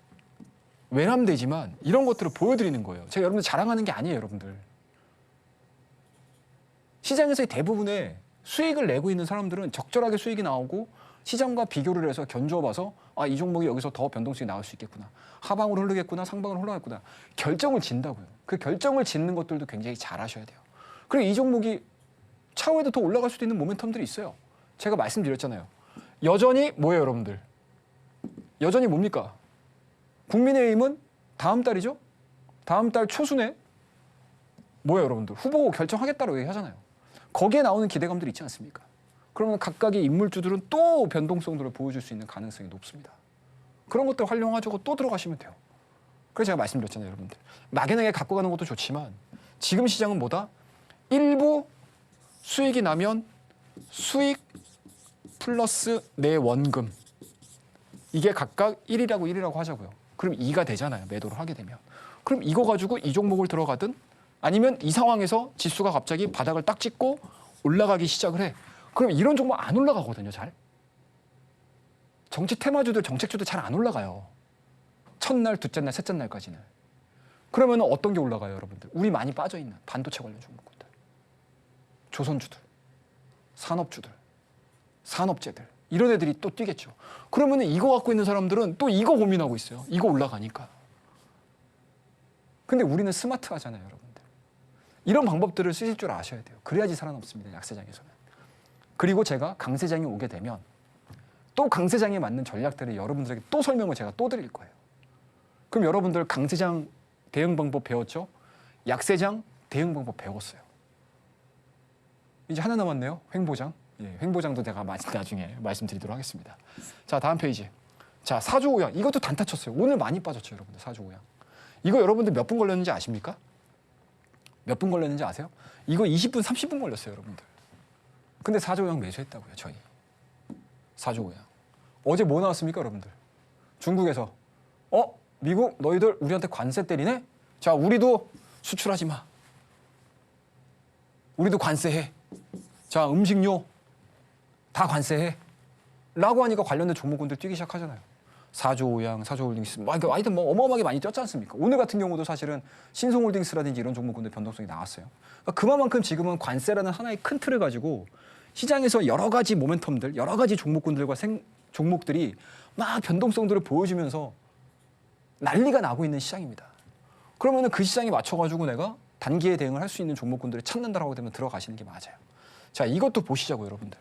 외람되지만 이런 것들을 보여드리는 거예요. 제가 여러분들 자랑하는 게 아니에요, 여러분들. 시장에서의 대부분의 수익을 내고 있는 사람들은 적절하게 수익이 나오고 시장과 비교를 해서 견주어봐서 이 종목이 여기서 더 변동성이 나올 수 있겠구나. 하방으로 흐르겠구나. 상방으로 흘러가겠구나. 결정을 짓는다고요. 그 결정을 짓는 것들도 굉장히 잘 하셔야 돼요. 그리고 이 종목이 차후에도 더 올라갈 수도 있는 모멘텀들이 있어요. 제가 말씀드렸잖아요. 여전히 뭐예요, 여러분들? 여전히 뭡니까? 국민의힘은 다음 달이죠? 다음 달 초순에 뭐예요, 여러분들? 후보 결정하겠다고 얘기하잖아요. 거기에 나오는 기대감들이 있지 않습니까? 그러면 각각의 인물주들은 또 변동성들을 보여줄 수 있는 가능성이 높습니다. 그런 것들 활용하자고 또 들어가시면 돼요. 그래서 제가 말씀드렸잖아요, 여러분들. 막연하게 갖고 가는 것도 좋지만 지금 시장은 뭐다? 일부 수익이 나면 수익 플러스 내 원금. 이게 각각 1이라고 하자고요. 그럼 2가 되잖아요, 매도를 하게 되면. 그럼 이거 가지고 이 종목을 들어가든 아니면 이 상황에서 지수가 갑자기 바닥을 딱 찍고 올라가기 시작을 해. 그럼 이런 종목 안 올라가거든요, 잘. 정치 테마주들, 정책주들 잘 안 올라가요. 첫날, 둘째 날, 셋째 날까지는. 그러면 어떤 게 올라가요, 여러분들? 우리 많이 빠져있는 반도체 관련 종목들. 조선주들, 산업주들, 산업재들. 이런 애들이 또 뛰겠죠. 그러면 이거 갖고 있는 사람들은 또 이거 고민하고 있어요. 이거 올라가니까. 근데 우리는 스마트하잖아요, 여러분들. 이런 방법들을 쓰실 줄 아셔야 돼요. 그래야지 살아남습니다, 약세장에서는. 그리고 제가 강세장이 오게 되면 또 강세장에 맞는 전략들을 여러분들에게 또 설명을 제가 또 드릴 거예요. 그럼 여러분들 강세장 대응 방법 배웠죠? 약세장 대응 방법 배웠어요. 이제 하나 남았네요. 횡보장. 예, 횡보장도 제가 나중에 말씀드리도록 하겠습니다. 자, 다음 페이지. 자, 사조오양. 이것도 단타 쳤어요. 오늘 많이 빠졌죠, 여러분들. 사조오양. 이거 여러분들 몇 분 걸렸는지 아십니까? 몇 분 걸렸는지 아세요? 이거 20분, 30분 걸렸어요, 여러분들. 근데 사조오양 매수했다고요, 저희. 사조오양. 어제 뭐 나왔습니까, 여러분들? 중국에서 미국 너희들 우리한테 관세 때리네? 자, 우리도 수출하지 마. 우리도 관세해. 자, 음식료 다 관세해. 라고 하니까 관련된 종목군들 뛰기 시작하잖아요. 사조오양, 사조홀딩스, 하여튼 뭐 어마어마하게 많이 뛰었지 않습니까? 오늘 같은 경우도 사실은 신송홀딩스라든지 이런 종목군들 변동성이 나왔어요. 그러니까 그만큼 지금은 관세라는 하나의 큰 틀을 가지고 시장에서 여러 가지 모멘텀들, 여러 가지 종목군들과 종목들이 막 변동성들을 보여주면서 난리가 나고 있는 시장입니다. 그러면은 그 시장에 맞춰가지고 내가 단기에 대응을 할 수 있는 종목군들을 찾는다라고 되면 들어가시는 게 맞아요. 자, 이것도 보시자고요, 여러분들.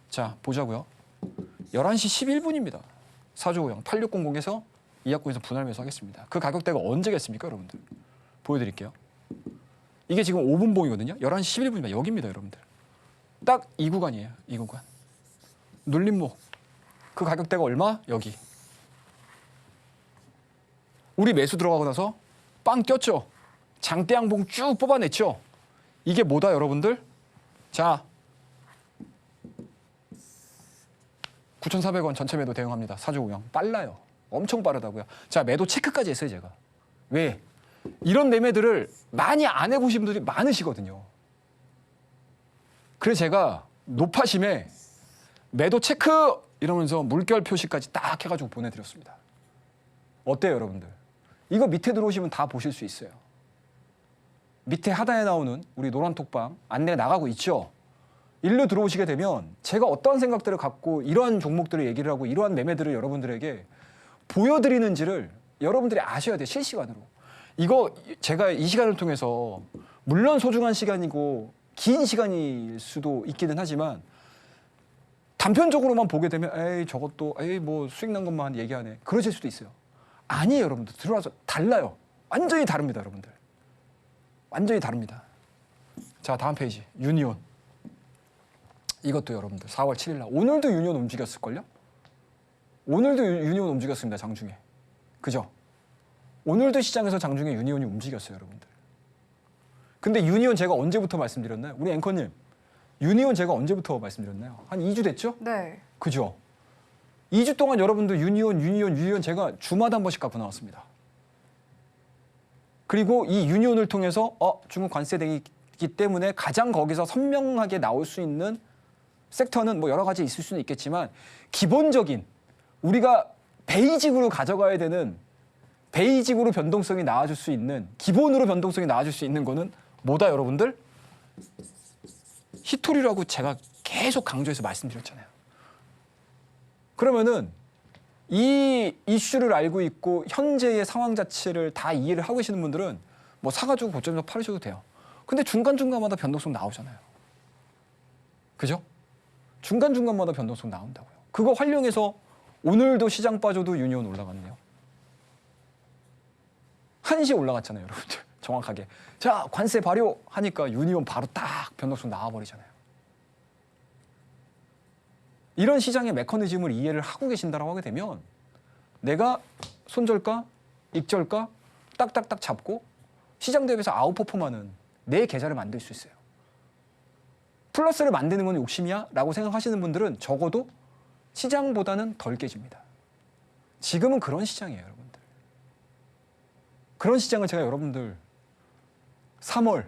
자, 보자고요. 11시 11분입니다. 사조오양 8600에서 이학구에서 분할 매수하겠습니다. 그 가격대가 언제겠습니까, 여러분들? 보여드릴게요. 이게 지금 5분 봉이거든요. 11시 11분입니다. 여기입니다, 여러분들. 딱 이 구간이에요, 이 구간. 눌림목. 그 가격대가 얼마? 여기. 우리 매수 들어가고 나서 빵 꼈죠? 장대양봉 쭉 뽑아냈죠? 이게 뭐다, 여러분들? 자, 9,400원 전체 매도 대응합니다. 사조오양. 빨라요. 엄청 빠르다고요. 자, 매도 체크까지 했어요, 제가. 왜? 이런 매매들을 많이 안 해보신 분들이 많으시거든요. 그래서 제가 노파심에 매도 체크 이러면서 물결 표시까지 딱 해가지고 보내드렸습니다. 어때요, 여러분들? 이거 밑에 들어오시면 다 보실 수 있어요. 밑에 하단에 나오는 우리 노란 톡방 안내 나가고 있죠? 일로 들어오시게 되면 제가 어떠한 생각들을 갖고 이러한 종목들을 얘기를 하고 이러한 매매들을 여러분들에게 보여드리는지를 여러분들이 아셔야 돼요, 실시간으로. 이거 제가 이 시간을 통해서 물론 소중한 시간이고 긴 시간일 수도 있기는 하지만 단편적으로만 보게 되면 에이 저것도 에이 뭐 수익 난 것만 얘기하네 그러실 수도 있어요. 아니에요, 여러분들. 들어와서 달라요. 완전히 다릅니다, 여러분들. 완전히 다릅니다. 자, 다음 페이지. 유니온. 이것도 여러분들 4월 7일 날 오늘도 유니온 움직였을걸요? 오늘도 유니온 움직였습니다, 장중에. 그죠? 오늘도 시장에서 장중에 유니온이 움직였어요, 여러분들. 근데 유니온 제가 언제부터 말씀드렸나요? 우리 앵커님, 유니온 제가 언제부터 말씀드렸나요? 한 2주 됐죠? 네. 그죠? 2주 동안 여러분들 유니온 제가 주마다 한 번씩 갖고 나왔습니다. 그리고 이 유니온을 통해서 중국 관세되기 때문에 가장 거기서 선명하게 나올 수 있는 섹터는 뭐 여러 가지 있을 수는 있겠지만 기본적인 우리가 베이직으로 가져가야 되는 베이직으로 변동성이 나와줄 수 있는 기본으로 변동성이 나와줄 수 있는 거는 뭐다, 여러분들? 히토리라고 제가 계속 강조해서 말씀드렸잖아요. 그러면은 이 이슈를 알고 있고 현재의 상황 자체를 다 이해를 하고 계시는 분들은 뭐 사가지고 고점에서 팔으셔도 돼요. 근데 중간중간마다 변동성 나오잖아요. 그죠? 중간중간마다 변동성 나온다고요. 그거 활용해서 오늘도 시장 빠져도 유니온 올라갔네요. 1시에 올라갔잖아요, 여러분들. 정확하게. 자, 관세 발효하니까 유니온 바로 딱 변동성 나와버리잖아요. 이런 시장의 메커니즘을 이해를 하고 계신다라고 하게 되면 내가 손절가, 익절가 딱딱딱 잡고 시장 대비해서 아웃퍼폼하는 내 계좌를 만들 수 있어요. 플러스를 만드는 건 욕심이야? 라고 생각하시는 분들은 적어도 시장보다는 덜 깨집니다. 지금은 그런 시장이에요, 여러분들. 그런 시장을 제가 여러분들 3월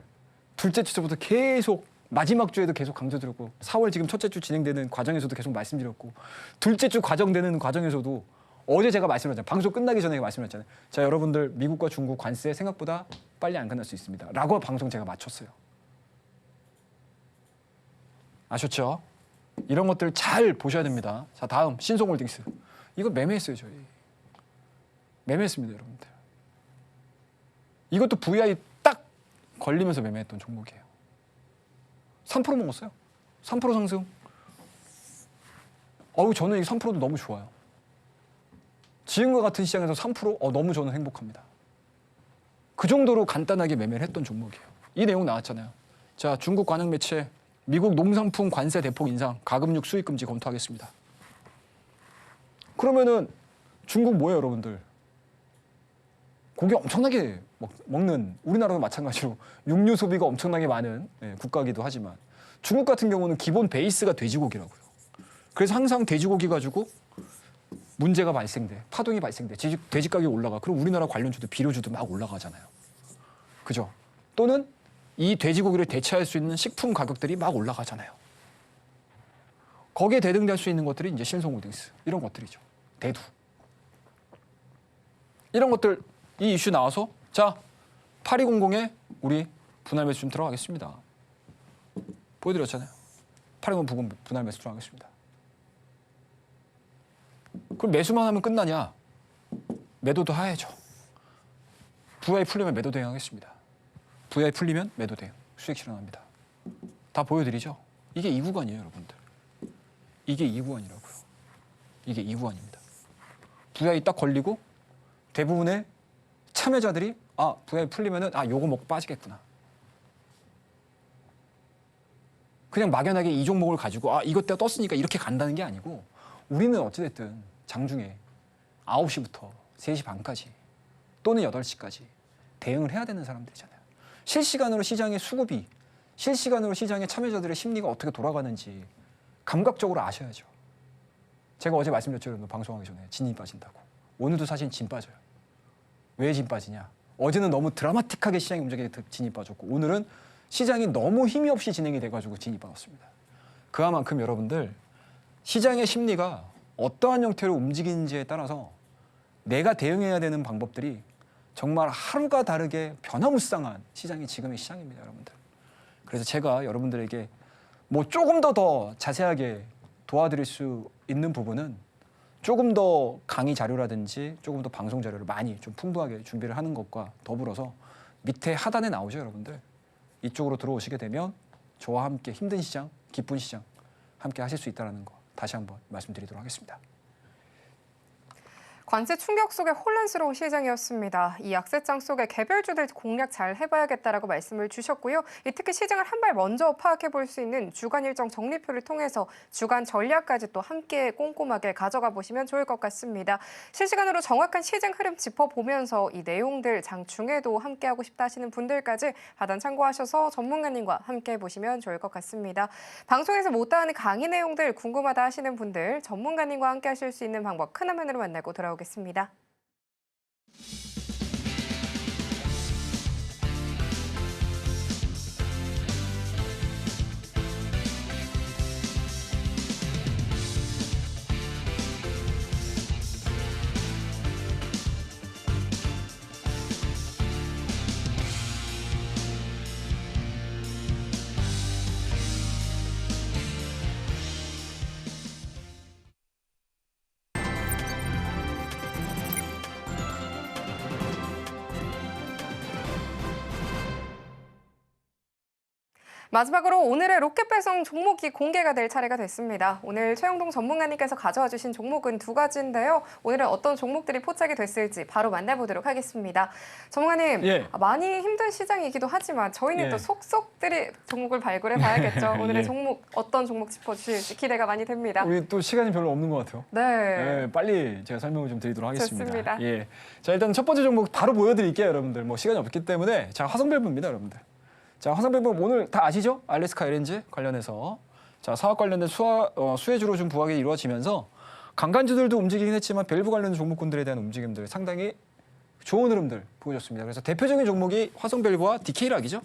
둘째 주부터 계속 마지막 주에도 계속 강조드렸고 4월 지금 첫째 주 진행되는 과정에서도 계속 말씀드렸고 둘째 주 과정되는 과정에서도 어제 제가 말씀드렸잖아요. 방송 끝나기 전에 말씀드렸잖아요. 자, 여러분들 미국과 중국 관세 생각보다 빨리 안 끝날 수 있습니다. 라고 방송 제가 마쳤어요. 아셨죠? 이런 것들 잘 보셔야 됩니다. 자, 다음 신송홀딩스. 이거 매매했어요, 저희. 매매했습니다, 여러분들. 이것도 VI 딱 걸리면서 매매했던 종목이에요. 3% 먹었어요. 3% 상승. 저는 이 3%도 너무 좋아요. 지금과 같은 시장에서 3% 너무 저는 행복합니다. 그 정도로 간단하게 매매를 했던 종목이에요. 이 내용 나왔잖아요. 자, 중국 관영 매체 미국 농산품 관세 대폭 인상, 가금육 수입 금지 검토하겠습니다. 그러면은 중국 뭐예요, 여러분들? 고기 엄청나게 먹는, 우리나라도 마찬가지로 육류 소비가 엄청나게 많은 국가이기도 하지만 중국 같은 경우는 기본 베이스가 돼지고기라고요. 그래서 항상 돼지고기 가지고 문제가 발생돼, 파동이 발생돼, 돼지 가격이 올라가. 그럼 우리나라 관련주도 비료주도 막 올라가잖아요. 그죠? 또는 이 돼지고기를 대체할 수 있는 식품 가격들이 막 올라가잖아요. 거기에 대등될 수 있는 것들이 이제 신성홀딩스 이런 것들이죠. 대두 이런 것들 이 이슈 나와서 자 8200에 우리 분할 매수 좀 들어가겠습니다. 보여드렸잖아요. 8200 분할 매수 들어가겠습니다. 그럼 매수만 하면 끝나냐? 매도도 해야죠. VI 풀리면 매도 대응하겠습니다. VI 풀리면 매도 대응, 수익 실현합니다. 다 보여드리죠. 이게 이 구간이에요, 여러분들. 이게 이 구간이라고요. 이게 이 구간입니다. VI 딱 걸리고 대부분의 참여자들이 VI 풀리면은 요거 먹고 빠지겠구나. 그냥 막연하게 이 종목을 가지고 이것 때가 떴으니까 이렇게 간다는 게 아니고 우리는 어찌됐든 장중에 9시부터 3시 반까지 또는 8시까지 대응을 해야 되는 사람들이잖아요. 실시간으로 시장의 수급이, 실시간으로 시장의 참여자들의 심리가 어떻게 돌아가는지 감각적으로 아셔야죠. 제가 어제 말씀드렸죠, 여러분, 방송하기 전에 진이 빠진다고. 오늘도 사실 진 빠져요. 왜 진 빠지냐? 어제는 너무 드라마틱하게 시장이 움직이게 진이 빠졌고 오늘은 시장이 너무 힘이 없이 진행이 돼가지고 진이 빠졌습니다. 그만큼 여러분들 시장의 심리가 어떠한 형태로 움직이는지에 따라서 내가 대응해야 되는 방법들이 정말 하루가 다르게 변화무쌍한 시장이 지금의 시장입니다, 여러분들. 그래서 제가 여러분들에게 조금 더 자세하게 도와드릴 수 있는 부분은 조금 더 강의 자료라든지 조금 더 방송 자료를 많이 좀 풍부하게 준비를 하는 것과 더불어서 밑에 하단에 나오죠, 여러분들. 이쪽으로 들어오시게 되면 저와 함께 힘든 시장, 기쁜 시장 함께 하실 수 있다는 거 다시 한번 말씀드리도록 하겠습니다. 관세 충격 속에 혼란스러운 시장이었습니다. 이 약세장 속에 개별주들 공략 잘 해봐야겠다라고 말씀을 주셨고요. 특히 시장을 한 발 먼저 파악해 볼 수 있는 주간 일정 정리표를 통해서 주간 전략까지 또 함께 꼼꼼하게 가져가 보시면 좋을 것 같습니다. 실시간으로 정확한 시장 흐름 짚어보면서 이 내용들 장중에도 함께하고 싶다 하시는 분들까지 하단 참고하셔서 전문가님과 함께 보시면 좋을 것 같습니다. 방송에서 못다하는 강의 내용들 궁금하다 하시는 분들 전문가님과 함께 하실 수 있는 방법 큰 화면으로 만나고 돌아오겠습니다. 마지막으로 오늘의 로켓 배송 종목이 공개가 될 차례가 됐습니다. 오늘 최영동 전문가님께서 가져와 주신 종목은 두 가지인데요. 오늘은 어떤 종목들이 포착이 됐을지 바로 만나보도록 하겠습니다. 전문가님, 예. 많이 힘든 시장이기도 하지만 저희는 예. 또 속속들이 종목을 발굴해 봐야겠죠. 오늘의 예. 종목 어떤 종목 짚어주실지 기대가 많이 됩니다. 우리 또 시간이 별로 없는 것 같아요. 네. 빨리 제가 설명을 좀 드리도록 하겠습니다. 좋습니다. 예. 자, 일단 첫 번째 종목 바로 보여드릴게요, 여러분들. 시간이 없기 때문에. 자, 화성밸브입니다, 여러분들. 자, 화성밸브 오늘 다 아시죠? 알래스카 LNG 관련해서 자, 사업 관련된 수혜주로 좀 부각이 이루어지면서 강간주들도 움직이긴 했지만 밸브 관련 종목군들에 대한 움직임들 상당히 좋은 흐름들 보여줬습니다. 그래서 대표적인 종목이 화성밸브와 DK락이죠.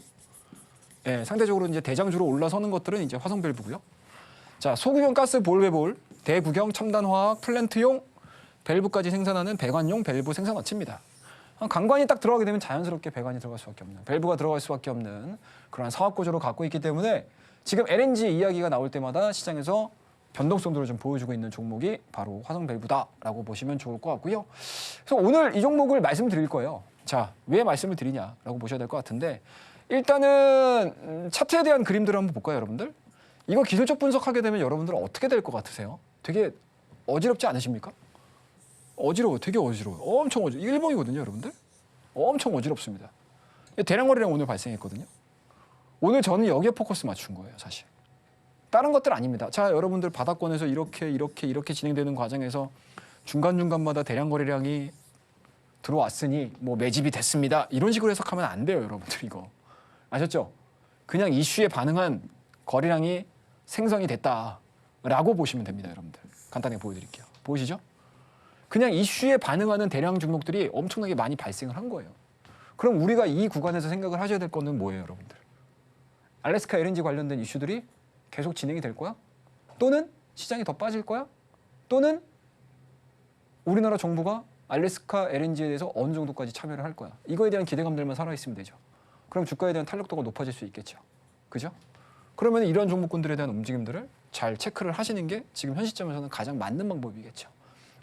예, 상대적으로 이제 대장주로 올라서는 것들은 이제 화성밸브고요. 자, 소규모 가스 볼베볼, 대구경 첨단화학 플랜트용 밸브까지 생산하는 배관용 밸브 생산업체입니다. 강관이 딱 들어가게 되면 자연스럽게 배관이 들어갈 수밖에 없는, 밸브가 들어갈 수밖에 없는 그런 사업 구조를 갖고 있기 때문에 지금 LNG 이야기가 나올 때마다 시장에서 변동성들을 좀 보여주고 있는 종목이 바로 화성밸브다라고 보시면 좋을 것 같고요. 그래서 오늘 이 종목을 말씀드릴 거예요. 자, 왜 말씀을 드리냐라고 보셔야 될 것 같은데 일단은 차트에 대한 그림들을 한번 볼까요, 여러분들? 이거 기술적 분석하게 되면 여러분들은 어떻게 될 것 같으세요? 되게 어지럽지 않으십니까? 어지러워, 되게 어지러워요. 엄청 어지러워. 일봉이거든요, 여러분들. 엄청 어지럽습니다. 대량거래량 오늘 발생했거든요. 오늘 저는 여기에 포커스 맞춘 거예요, 사실. 다른 것들 아닙니다. 자, 여러분들 바닥권에서 이렇게 진행되는 과정에서 중간중간마다 대량거래량이 들어왔으니 뭐 매집이 됐습니다. 이런 식으로 해석하면 안 돼요, 여러분들 이거. 아셨죠? 그냥 이슈에 반응한 거래량이 생성이 됐다라고 보시면 됩니다, 여러분들. 간단하게 보여드릴게요. 보이시죠? 그냥 이슈에 반응하는 대량 종목들이 엄청나게 많이 발생을 한 거예요. 그럼 우리가 이 구간에서 생각을 하셔야 될 거는 뭐예요, 여러분들? 알래스카 LNG 관련된 이슈들이 계속 진행이 될 거야? 또는 시장이 더 빠질 거야? 또는 우리나라 정부가 알래스카 LNG에 대해서 어느 정도까지 참여를 할 거야? 이거에 대한 기대감들만 살아있으면 되죠. 그럼 주가에 대한 탄력도가 높아질 수 있겠죠. 그죠? 그러면 이런 종목군들에 대한 움직임들을 잘 체크를 하시는 게 지금 현 시점에서는 가장 맞는 방법이겠죠.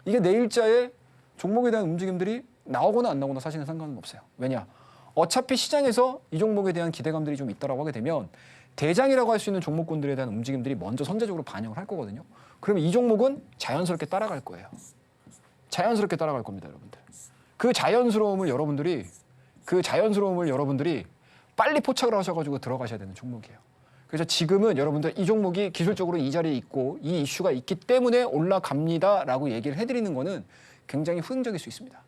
이게 내일자에 종목에 대한 움직임들이 나오거나 안 나오거나 사실은 상관은 없어요. 왜냐? 어차피 시장에서 이 종목에 대한 기대감들이 좀 있다라고 하게 되면 대장이라고 할 수 있는 종목군들에 대한 움직임들이 먼저 선제적으로 반영을 할 거거든요. 그러면 이 종목은 자연스럽게 따라갈 거예요. 자연스럽게 따라갈 겁니다, 여러분들. 그 자연스러움을 여러분들이 빨리 포착을 하셔가지고 들어가셔야 되는 종목이에요. 그래서 지금은 여러분들 이 종목이 기술적으로 이 자리에 있고 이 이슈가 있기 때문에 올라갑니다라고 얘기를 해드리는 거는 굉장히 후행적일 수 있습니다.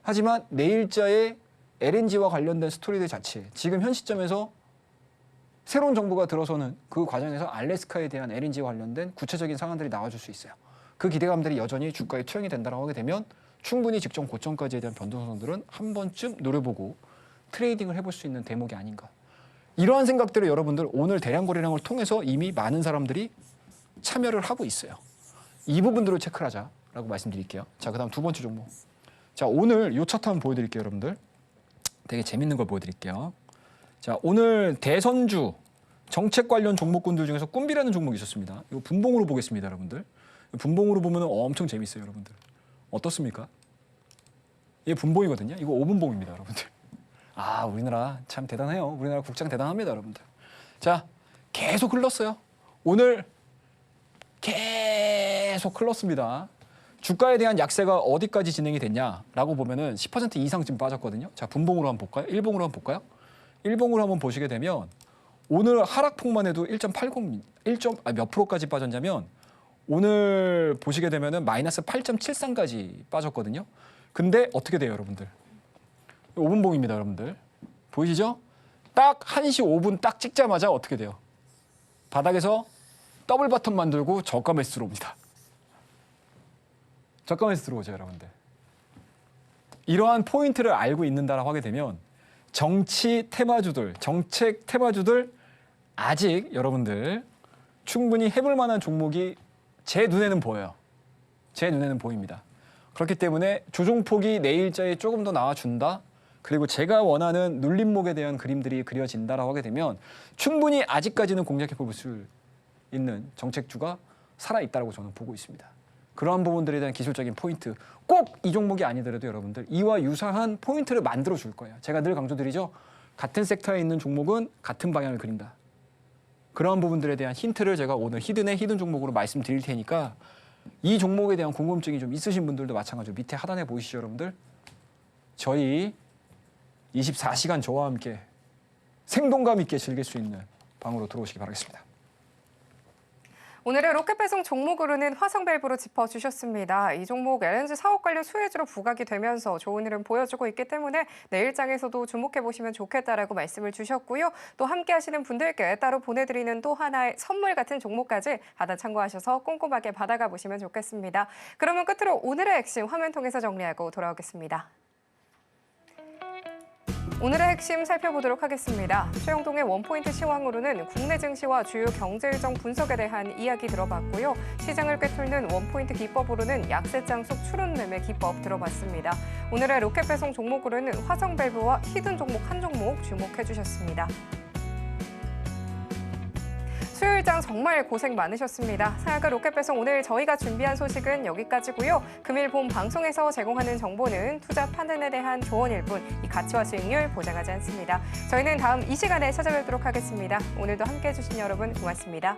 하지만 내일자의 LNG와 관련된 스토리들 자체, 지금 현 시점에서 새로운 정부가 들어서는 그 과정에서 알래스카에 대한 LNG와 관련된 구체적인 상황들이 나와줄 수 있어요. 그 기대감들이 여전히 주가에 투영이 된다고 하게 되면 충분히 직전 고점까지에 대한 변동성들은 한 번쯤 노려보고 트레이딩을 해볼 수 있는 대목이 아닌가. 이러한 생각들을 여러분들 오늘 대량 거래량을 통해서 이미 많은 사람들이 참여를 하고 있어요. 이 부분들을 체크를 하자라고 말씀드릴게요. 자, 그다음 두 번째 종목. 자, 오늘 이 차트 한번 보여드릴게요, 여러분들. 되게 재밌는 걸 보여드릴게요. 자, 오늘 대선주 정책 관련 종목군들 중에서 꿈비라는 종목이 있었습니다. 이거 분봉으로 보겠습니다, 여러분들. 분봉으로 보면 엄청 재밌어요, 여러분들. 어떻습니까? 이게 분봉이거든요. 이거 5분봉입니다, 여러분들. 아, 우리나라 참 대단해요. 우리나라 국장 대단합니다, 여러분들. 자, 계속 흘렀어요. 오늘 계속 흘렀습니다. 주가에 대한 약세가 어디까지 진행이 됐냐라고 보면은 10% 이상 좀 빠졌거든요. 자, 분봉으로 한번 볼까요? 일봉으로 한번 볼까요? 일봉으로 한번 보시게 되면 오늘 하락폭만 해도 1.80, 몇 프로까지 빠졌냐면 오늘 보시게 되면은 마이너스 8.73까지 빠졌거든요. 근데 어떻게 돼요, 여러분들? 5분봉입니다, 여러분들. 보이시죠? 딱 1시 5분 딱 찍자마자 어떻게 돼요? 바닥에서 더블 바텀 만들고 저가 매수 들어옵니다. 저가 매수 들어오죠, 여러분들. 이러한 포인트를 알고 있는다라고 하게 되면 정치 테마주들, 정책 테마주들 아직 여러분들 충분히 해볼 만한 종목이 제 눈에는 보여요. 제 눈에는 보입니다. 그렇기 때문에 조종폭이 내일자에 조금 더 나와준다. 그리고 제가 원하는 눌림목에 대한 그림들이 그려진다라고 하게 되면 충분히 아직까지는 공략해 볼 수 있는 정책주가 살아있다고 저는 보고 있습니다. 그러한 부분들에 대한 기술적인 포인트, 꼭 이 종목이 아니더라도 여러분들 이와 유사한 포인트를 만들어 줄 거예요. 제가 늘 강조드리죠. 같은 섹터에 있는 종목은 같은 방향을 그린다. 그러한 부분들에 대한 힌트를 제가 오늘 히든의 히든 종목으로 말씀드릴 테니까 이 종목에 대한 궁금증이 좀 있으신 분들도 마찬가지로 밑에 하단에 보이시죠, 여러분들? 저희 24시간 저와 함께 생동감 있게 즐길 수 있는 방으로 들어오시기 바라겠습니다. 오늘의 로켓 배송 종목으로는 화성밸브로 짚어주셨습니다. 이 종목 LNG 사업 관련 수혜주로 부각이 되면서 좋은 흐름 보여주고 있기 때문에 내일장에서도 주목해보시면 좋겠다라고 말씀을 주셨고요. 또 함께 하시는 분들께 따로 보내드리는 또 하나의 선물 같은 종목까지 하단 참고하셔서 꼼꼼하게 받아가 보시면 좋겠습니다. 그러면 끝으로 오늘의 핵심 화면 통해서 정리하고 돌아오겠습니다. 오늘의 핵심 살펴보도록 하겠습니다. 최영동의 원포인트 시황으로는 국내 증시와 주요 경제 일정 분석에 대한 이야기 들어봤고요. 시장을 꿰뚫는 원포인트 기법으로는 약세장 속 추론 매매 기법 들어봤습니다. 오늘의 로켓 배송 종목으로는 화성밸브와 히든 종목 한 종목 주목해 주셨습니다. 수요일장 정말 고생 많으셨습니다. 상한가 로켓배송 오늘 저희가 준비한 소식은 여기까지고요. 금일 본 방송에서 제공하는 정보는 투자 판단에 대한 조언일 뿐 이 가치와 수익률 보장하지 않습니다. 저희는 다음 이 시간에 찾아뵙도록 하겠습니다. 오늘도 함께해 주신 여러분 고맙습니다.